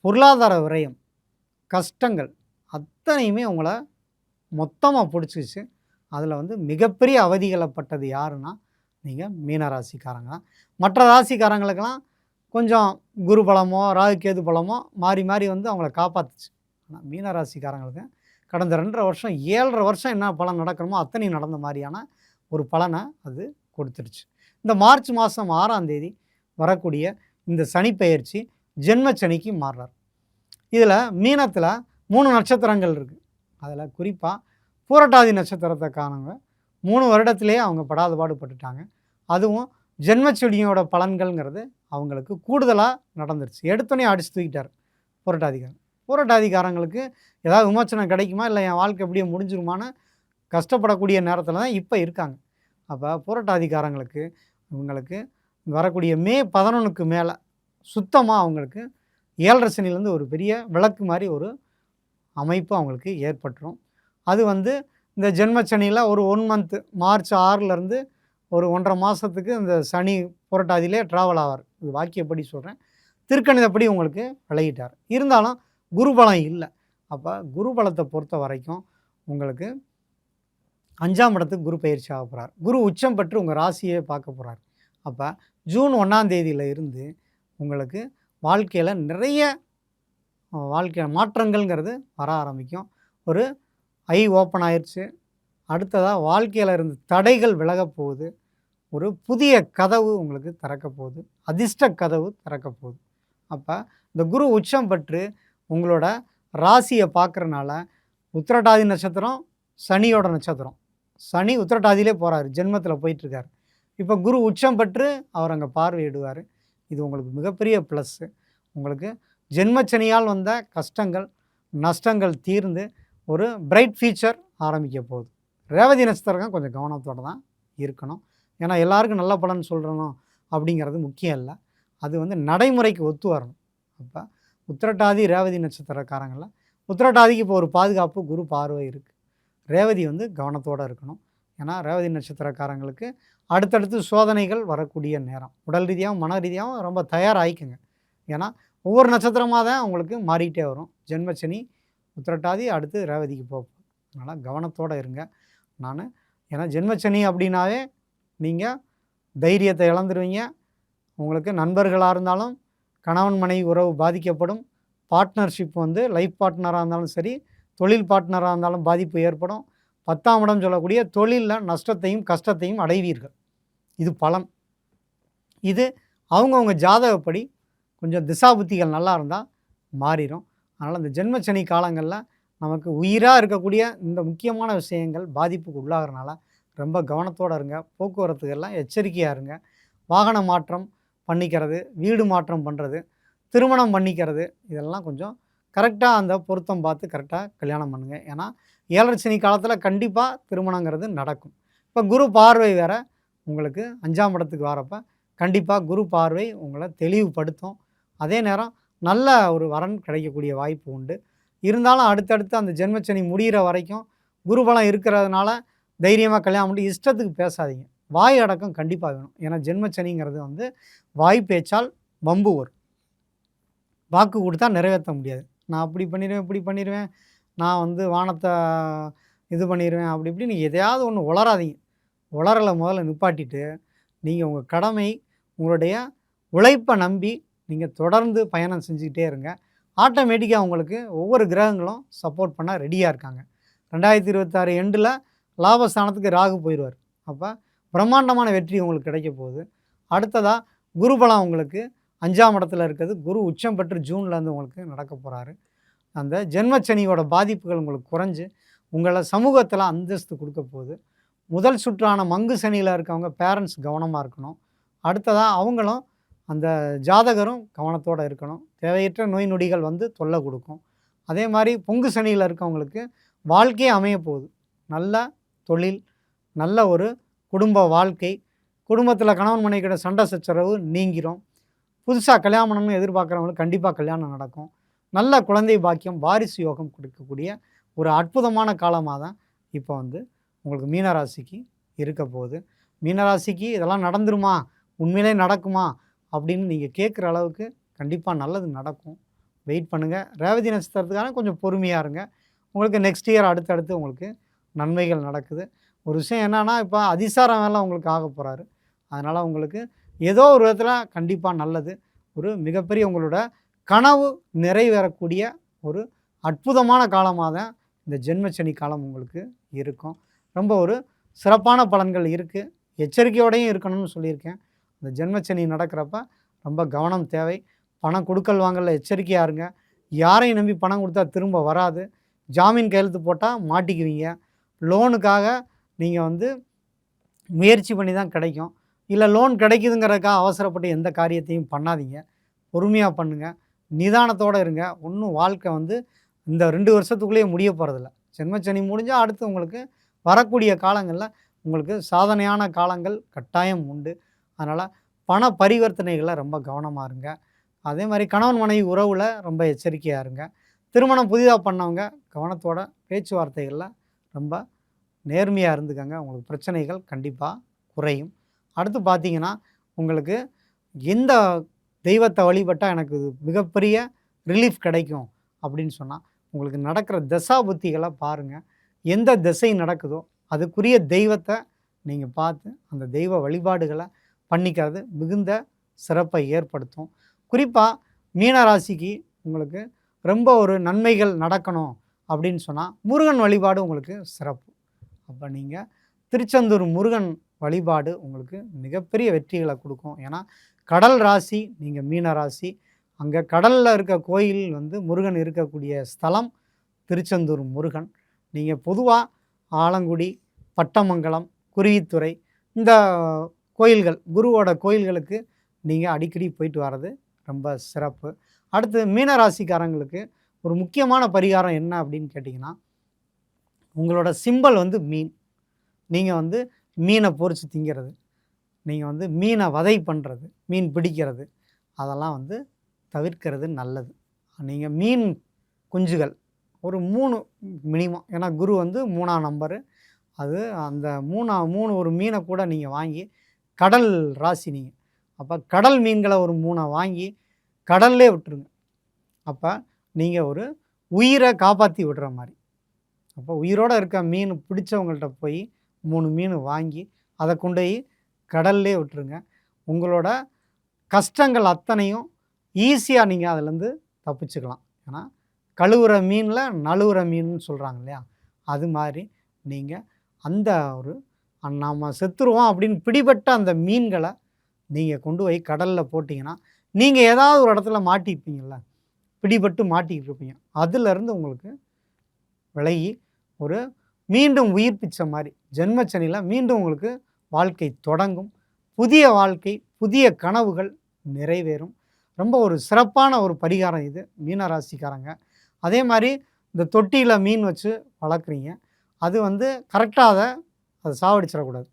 பொருளாதார விரயம், கஷ்டங்கள் அத்தனையுமே உங்களை மொத்தமாக பிடிச்சிச்சு. அதில் வந்து மிகப்பெரிய அவதிகளப்பட்டது யாருன்னா நீங்கள் மீனராசிக்காரங்க தான். மற்ற ராசிக்காரங்களுக்கெல்லாம் கொஞ்சம் குரு பலமோ ராகு கேது பலமோ மாறி மாறி வந்து அவங்கள காப்பாற்றுச்சு. ஆனால் மீனராசிக்காரங்களுக்கு கடந்த 2.5 வருஷம் 7.5 வருஷம் என்ன பலன் நடக்கணுமோ அத்தனையும் நடந்த மாதிரியான ஒரு பலனை அது கொடுத்துருச்சு. இந்த மார்ச் மாதம் 6ஆம் தேதி வரக்கூடிய இந்த சனி பெயர்ச்சி ஜென்ம சனிக்கு மாறுறார். இதில் மீனத்தில் 3 நட்சத்திரங்கள் இருக்குது. அதில் குறிப்பாக பூரட்டாதி நட்சத்திரத்தை காணவங்க 3 வருடத்திலே அவங்க படாத பாடுபட்டுட்டாங்க. அதுவும் ஜென்மச்செடியோட பலன்கள்ங்கிறது அவங்களுக்கு கூடுதலாக நடந்துருச்சு. எடுத்தோடனே அடித்து தூக்கிட்டார் புரட்டாதிக்காரன். புரட்டாதிக்காரங்களுக்கு ஏதாவது விமோச்சனம் கிடைக்குமா இல்லை என் வாழ்க்கை எப்படியே முடிஞ்சிருமான்னு கஷ்டப்படக்கூடிய நேரத்தில் தான் இப்போ இருக்காங்க. அப்போ புரட்டாதிக்காரங்களுக்கு இவங்களுக்கு வரக்கூடிய மே 11க்கு மேலே சுத்தமாக அவங்களுக்கு 7.5 சனிலேருந்து ஒரு பெரிய விளக்கு மாதிரி ஒரு அமைப்பு அவங்களுக்கு ஏற்பட்டுரும். அது வந்து இந்த ஜென்மச்சனியில் ஒரு 1 மந்த்து மார்ச் 6லேருந்து ஒரு 1.5 மாதத்துக்கு இந்த சனி புரட்டாதியிலே ட்ராவல் ஆவார். இது வாக்கியப்படி சொல்கிறேன். திருக்கணிதப்படி உங்களுக்கு விலகிட்டார். இருந்தாலும் குருபலம் இல்லை. அப்போ குருபலத்தை பொறுத்த வரைக்கும் உங்களுக்கு 5ஆம் இடத்துக்கு குரு பயிற்சி ஆக போகிறார். குரு உச்சம் பெற்று உங்கள் ராசியே பார்க்க போகிறார். அப்போ ஜூன் 1ஆம் தேதியில் இருந்து உங்களுக்கு வாழ்க்கையில் நிறைய வாழ்க்கை மாற்றங்கள்ங்கிறது வர ஆரம்பிக்கும். ஒரு ஐ ஓப்பன் ஆயிடுச்சு. அடுத்ததாக வாழ்க்கையில் இருந்த தடைகள் விலக போகுது. ஒரு புதிய கதவு உங்களுக்கு திறக்க போகுது. அதிர்ஷ்ட கதவு திறக்க போகுது. அப்போ இந்த குரு உச்சம் பெற்று உங்களோட ராசியை பார்க்குறனால உத்திரட்டாதி நட்சத்திரம் சனியோட நட்சத்திரம். சனி உத்திரட்டாதியிலே போகிறாரு, ஜென்மத்தில் போயிட்டுருக்கார். இப்போ குரு உச்சம் பெற்று அவர் அங்கே பார்வையிடுவார். இது உங்களுக்கு மிகப்பெரிய ப்ளஸ்ஸு. உங்களுக்கு ஜென்மச்சனியால் வந்த கஷ்டங்கள் நஷ்டங்கள் தீர்ந்து ஒரு பிரைட் ஃபியூச்சர் ஆரம்பிக்க போகுது. ரேவதி நட்சத்திரம் கொஞ்சம் கவனத்தோடு தான் இருக்கணும். ஏன்னா எல்லாருக்கும் நல்ல பலன் சொல்கிறணும் அப்படிங்கிறது முக்கியம் இல்லை. அது வந்து நடைமுறைக்கு ஒத்து வரணும். அப்போ உத்திரட்டாதி ரேவதி நட்சத்திரக்காரங்களில் உத்திரட்டாதிக்கு இப்போ ஒரு பாதுகாப்பு குரு பார்வை இருக்குது. ரேவதி வந்து கவனத்தோடு இருக்கணும். ஏன்னா ரேவதி நட்சத்திரக்காரங்களுக்கு அடுத்தடுத்து சோதனைகள் வரக்கூடிய நேரம். உடல் ரீதியாகவும் மன ரீதியாகவும் ரொம்ப தயாராகிக்குங்க. ஏன்னா ஒவ்வொரு நட்சத்திரமாக தான் உங்களுக்கு மாறிக்கிட்டே வரும். ஜென்மச்சனி உத்திரட்டாதி அடுத்து ரேவதிக்கு போகும். அதனால் கவனத்தோடு இருங்க. ஏன்னா ஜென்மச்சனி அப்படின்னாவே நீங்கள் தைரியத்தை இழந்துருவீங்க. உங்களுக்கு நண்பர்களாக இருந்தாலும் கணவன் மனைவி உறவு பாதிக்கப்படும். பார்ட்னர்ஷிப் வந்து லைஃப் பார்ட்னராக இருந்தாலும் சரி, தொழில் பார்ட்னராக இருந்தாலும் பாதிப்பு ஏற்படும். 10ஆம் இடம் சொல்லக்கூடிய தொழிலில் நஷ்டத்தையும் கஷ்டத்தையும் அடைவீர்கள். இது பலன். இது அவங்கவுங்க ஜாதகப்படி கொஞ்சம் திசாபுத்திகள் நல்லா இருந்தால் மாறிடும். அதனால் இந்த ஜென்மச்சனி காலங்களில் நமக்கு உயிராக இருக்கக்கூடிய இந்த முக்கியமான விஷயங்கள் பாதிப்புக்கு உள்ளாகிறனால ரொம்ப கவனத்தோடு இருங்க. போக்குவரத்துகள்லாம் எச்சரிக்கையாக இருங்க. வாகன மாற்றம் பண்ணிக்கிறது, வீடு மாற்றம் பண்ணுறது, திருமணம் பண்ணிக்கிறது இதெல்லாம் கொஞ்சம் கரெக்டாக அந்த பொருத்தம் பார்த்து கரெக்டாக கல்யாணம் பண்ணுங்கள். ஏன்னா 7 சனி காலத்தில் கண்டிப்பாக திருமணங்கிறது நடக்கும். இப்போ குரு பார்வை வேற உங்களுக்கு 5ஆம் இடத்துக்கு வரப்ப கண்டிப்பாக குரு பார்வை உங்களை தெளிவுபடுத்தும். அதே நேரம் நல்ல ஒரு வரன் கிடைக்கக்கூடிய வாய்ப்பு உண்டு. இருந்தாலும் அடுத்தடுத்து அந்த ஜென்மச்சனி முடிகிற வரைக்கும் குருபலம் இருக்கிறதுனால தைரியமாக கல்யாணம் பண்ணி இஷ்டத்துக்கு பேசாதீங்க. வாய் அடக்கம் கண்டிப்பாக வேணும். ஏன்னா ஜென்மச்சனிங்கிறது வந்து வாய் பேச்சால் வம்பு வரும். வாக்கு கொடுத்தா நிறைவேற்ற முடியாது. நான் அப்படி பண்ணிடுவேன், இப்படி பண்ணிடுவேன், நான் வந்து வானத்தை இது பண்ணிடுவேன், அப்படி இப்படின்னு எதையாவது ஒன்று உளராதீங்க. உளறலை முதல்ல நிப்பாட்டிட்டு நீங்கள் உங்கள் கடமை, உங்களுடைய உழைப்பை நம்பி நீங்கள் தொடர்ந்து பயணம் செஞ்சுக்கிட்டே இருங்க. ஆட்டோமேட்டிக்காக உங்களுக்கு ஒவ்வொரு கிரகங்களும் சப்போர்ட் பண்ண ரெடியாக இருக்காங்க. 2026 எண்டில் லாபஸ்தானத்துக்கு ராகு போயிடுவார். அப்போ பிரம்மாண்டமான வெற்றி உங்களுக்கு கிடைக்க போகுது. அடுத்ததாக குருபலம் உங்களுக்கு 5ஆம் இடத்துல இருக்கிறது. குரு உச்சம் பெற்று ஜூன்லேருந்து உங்களுக்கு நடக்க போகிறாரு. அந்த ஜென்மச்சனியோட பாதிப்புகள் உங்களுக்கு குறைஞ்சு உங்களை சமூகத்தில் அந்தஸ்து கொடுக்க போகுது. முதல் சுற்றான மங்கு சனியில் இருக்கவங்க பேரண்ட்ஸ் கவனமாக இருக்கணும். அடுத்ததாக அவங்களும் அந்த ஜாதகரும் கவனத்தோடு இருக்கணும். தேவையற்ற நோய் நொடிகள் வந்து தொல்லை கொடுக்கும். அதே மாதிரி பொங்கு சனியில் இருக்கவங்களுக்கு வாழ்க்கையே அமைய போகுது. நல்ல தொழில், நல்ல ஒரு குடும்ப வாழ்க்கை, குடும்பத்தில் கணவன் மனைவிக்கிட்ட சண்டை சச்சரவு நீங்கிரும். புதுசாக கல்யாணம் பண்ணணும்னு எதிர்பார்க்குறவங்களுக்கு கண்டிப்பாக கல்யாணம் நடக்கும். நல்ல குழந்தை பாக்கியம், வாரிசு யோகம் கொடுக்கக்கூடிய ஒரு அற்புதமான காலமாக தான் இப்போ வந்து உங்களுக்கு மீனராசிக்கு இருக்க போகுது. மீனராசிக்கு இதெல்லாம் நடந்துருமா, உண்மையிலே நடக்குமா அப்படின்னு நீங்கள் கேட்குற அளவுக்கு கண்டிப்பாக நல்லது நடக்கும். வெயிட் பண்ணுங்கள். ரேவதி நட்சத்திரத்துக்கான கொஞ்சம் பொறுமையாக இருங்க. உங்களுக்கு நெக்ஸ்ட் இயர் அடுத்தடுத்து உங்களுக்கு நன்மைகள் நடக்குது. ஒரு விஷயம் என்னென்னா, இப்போ அதிசாரம் வேலை உங்களுக்கு ஆக போகிறாரு. அதனால் உங்களுக்கு ஏதோ ஒரு விதத்தில் கண்டிப்பாக நல்லது. ஒரு மிகப்பெரிய உங்களோட கனவு நிறைவேறக்கூடிய ஒரு அற்புதமான காலமாக தான் இந்த ஜென்மச்சனி காலம் உங்களுக்கு இருக்கும். ரொம்ப ஒரு சிறப்பான பலன்கள் இருக்குது. எச்சரிக்கையோடையும் இருக்கணும்னு சொல்லியிருக்கேன். இந்த ஜென்மச்சனி நடக்கிறப்ப ரொம்ப கவனம் தேவை. பணம் கொடுக்கல் வாங்கல எச்சரிக்கையாக இருங்க. யாரையும் நம்பி பணம் கொடுத்தா திரும்ப வராது. ஜாமீன் கையெழுத்து போட்டால் மாட்டிக்குவீங்க. லோனுக்காக நீங்கள் வந்து முயற்சி பண்ணி தான் கிடைக்கும். இல்லை லோன் கிடைக்குதுங்கிறதுக்காக அவசரப்பட்டு எந்த காரியத்தையும் பண்ணாதீங்க. பொறுமையாக பண்ணுங்கள். நிதானத்தோடு இருங்க. ஒன்றும் வாழ்க்கை வந்து இந்த 2 வருஷத்துக்குள்ளேயே முடிய போகிறதில்ல. ஜென்மச்சனி முடிஞ்சால் அடுத்து உங்களுக்கு வரக்கூடிய காலங்களில் உங்களுக்கு சாதனையான காலங்கள் கட்டாயம் உண்டு. அதனால் பண பரிவர்த்தனைகளில் ரொம்ப கவனமாக இருங்க. அதே மாதிரி கணவன் மனைவி உறவில் ரொம்ப எச்சரிக்கையாக இருங்க. திருமணம் புதிதாக பண்ணவங்க கவனத்தோட பேச்சுவார்த்தைகளில் ரொம்ப நேர்மையாக இருந்துக்கங்க. உங்களுக்கு பிரச்சனைகள் கண்டிப்பாக குறையும். அடுத்து பார்த்தீங்கன்னா, உங்களுக்கு எந்த தெய்வத்தை வழிபட்டால் எனக்கு மிகப்பெரிய ரிலீஃப் கிடைக்கும் அப்படின்னு சொன்னால், உங்களுக்கு நடக்கிற தசா புத்திகளை பாருங்கள். எந்த திசை நடக்குதோ அதுக்குரிய தெய்வத்தை நீங்கள் பார்த்து அந்த தெய்வ வழிபாடுகளை பண்ணிக்கிறது மிகுந்த சிறப்பை ஏற்படுத்தும். குறிப்பாக மீனராசிக்கு உங்களுக்கு ரொம்ப ஒரு நன்மைகள் நடக்கணும் அப்படின்னு சொன்னால் முருகன் வழிபாடு உங்களுக்கு சிறப்பு. அப்போ நீங்கள் திருச்செந்தூர் முருகன் வழிபாடு உங்களுக்கு மிகப்பெரிய வெற்றிகளை கொடுக்கும். ஏன்னா கடல் ராசி, நீங்கள் மீன ராசி. அங்கே கடலில் இருக்க கோயில் வந்து முருகன் இருக்கக்கூடிய ஸ்தலம் திருச்செந்தூர் முருகன். நீங்கள் பொதுவாக ஆலங்குடி, பட்டமங்கலம், குருவித்துறை இந்த கோயில்கள், குருவோட கோயில்களுக்கு நீங்கள் அடிக்கடி போயிட்டு வர்றது ரொம்ப சிறப்பு. அடுத்து மீனராசிக்காரங்களுக்கு ஒரு முக்கியமான பரிகாரம் என்ன அப்படின்னு கேட்டிங்கன்னா, உங்களோட சிம்பல் வந்து மீன். நீங்கள் வந்து மீனை பொரித்து திங்கிறது, நீங்கள் வந்து மீனை வதை பண்ணுறது, மீன் பிடிக்கிறது, அதெல்லாம் வந்து தவிர்க்கிறது நல்லது. நீங்கள் மீன் குஞ்சுகள் ஒரு 3 மினிமம், ஏன்னா குரு வந்து 3ஆம் நம்பரு. அது அந்த 3 ஒரு மீனை கூட நீங்கள் வாங்கி, கடல் ராசி நீங்கள், அப்போ கடல் மீன்களை ஒரு 3 வாங்கி கடல்லே விட்டுருங்க. அப்போ நீங்கள் ஒரு உயிரை காப்பாற்றி விடுற மாதிரி. அப்போ உயிரோடு இருக்க மீன் பிடிச்சவங்கள்ட்ட போய் 3 மீன் வாங்கி அதை கொண்டு போய் கடல்லே விட்டுருங்க. உங்களோட கஷ்டங்கள் அத்தனையும் ஈஸியாக நீங்கள் அதிலேருந்து தப்பிச்சுக்கலாம். ஏன்னா கழுவுற மீனில் நழுவுற மீன்னு சொல்கிறாங்க இல்லையா, அது மாதிரி நீங்கள் அந்த ஒரு நம்ம செத்துருவோம் அப்படின்னு பிடிபட்ட அந்த மீன்களை நீங்கள் கொண்டு போய் கடலில் போட்டிங்கன்னா, நீங்கள் ஏதாவது ஒரு இடத்துல மாட்டிப்பீங்கள்ல, பிடிபட்டு மாட்டிக்கிட்டு இருப்பீங்க, அதிலிருந்து உங்களுக்கு விலகி ஒரு மீண்டும் உயிர்ப்பிச்ச மாதிரி ஜென்மச்சனியில் மீண்டும் உங்களுக்கு வாழ்க்கை தொடங்கும். புதிய வாழ்க்கை, புதிய கனவுகள் நிறைவேறும். ரொம்ப ஒரு சிறப்பான ஒரு பரிகாரம் இது மீனராசிக்காரங்க. அதே மாதிரி இந்த தொட்டியில் மீன் வச்சு வளர்க்குறீங்க, அது வந்து கரெக்டாக அதை சாவடிச்சிடக்கூடாது.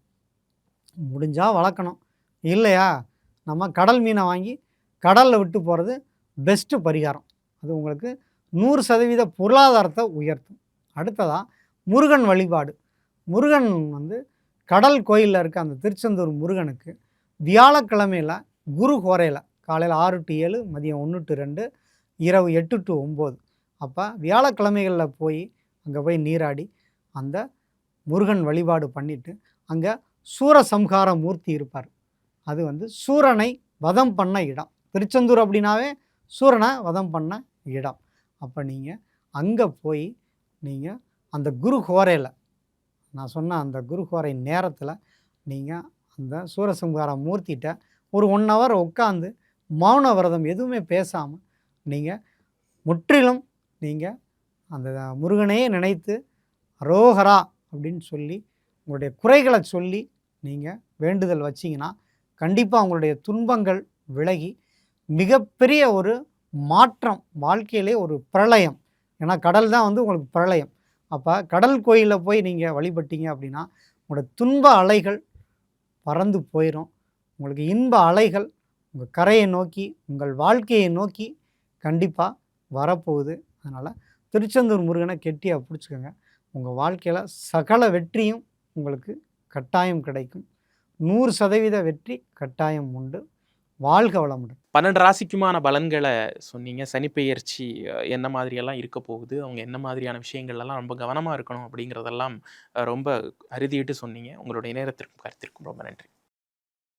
முடிஞ்சால் வளர்க்கணும், இல்லையா நம்ம கடல் மீனை வாங்கி கடலில் விட்டு போகிறது பெஸ்ட்டு பரிகாரம். அது உங்களுக்கு 100% பொருளாதாரத்தை உயர்த்தும். அடுத்ததாக முருகன் வழிபாடு. முருகன் வந்து கடல் கோயிலில் இருக்க அந்த திருச்செந்தூர் முருகனுக்கு வியாழக்கிழமையில் குரு ஹோரையில் காலையில் 6 to 7, மதியம் 1 to 2, இரவு 8 to 9, அப்போ வியாழக்கிழமைகளில் போய் அங்கே போய் நீராடி அந்த முருகன் வழிபாடு பண்ணிவிட்டு அங்கே சூரசம்ஹார மூர்த்தி இருப்பார். அது வந்து சூரனை வதம் பண்ண இடம். திருச்செந்தூர் அப்படின்னாவே சூரனை வதம் பண்ண இடம். அப்போ நீங்கள் அங்கே போய் நீங்கள் அந்த குரு ஹோரையில், நான் சொன்ன அந்த குரு ஹோரை நேரத்தில் நீங்கள் அந்த சூரசம்ஹார மூர்த்திகிட்ட ஒரு 1 hour உட்காந்து மௌன விரதம் எதுவுமே பேசாமல் நீங்கள் முற்றிலும் நீங்கள் அந்த முருகனையே நினைத்து அரோகரா அப்படின்னு சொல்லி உங்களுடைய குறைகளை சொல்லி நீங்கள் வேண்டுதல் வச்சிங்கன்னா கண்டிப்பாக உங்களுடைய துன்பங்கள் விலகி மிகப்பெரிய ஒரு மாற்றம், வாழ்க்கையிலே ஒரு பிரளயம். ஏன்னா கடல் தான் வந்து உங்களுக்கு பிரளயம். அப்போ கடல் கோயிலில் போய் நீங்கள் வழிபட்டீங்க அப்படின்னா உங்களோட துன்ப அலைகள் பறந்து போயிடும். உங்களுக்கு இன்ப அலைகள் உங்கள் கரையை நோக்கி, உங்கள் வாழ்க்கையை நோக்கி கண்டிப்பாக வரப்போகுது. அதனால் திருச்செந்தூர் முருகனை கெட்டியாக பிடிச்சிக்கோங்க. உங்கள் வாழ்க்கையில் சகல வெற்றியும் உங்களுக்கு கட்டாயம் கிடைக்கும். 100% வெற்றி கட்டாயம் உண்டு. வாழ்க வளமுடன். 12 ராசிக்குமான பலன்களை சொன்னீங்க. சனிப்பெயர்ச்சி என்ன மாதிரியெல்லாம் இருக்க போகுது, அவங்க என்ன மாதிரியான விஷயங்கள்லாம் ரொம்ப கவனமாக இருக்கணும் அப்படிங்கிறதெல்லாம் ரொம்ப அறுதிட்டு சொன்னீங்க. உங்களுடைய நேரத்திற்கும் கருத்திற்கும் ரொம்ப நன்றி.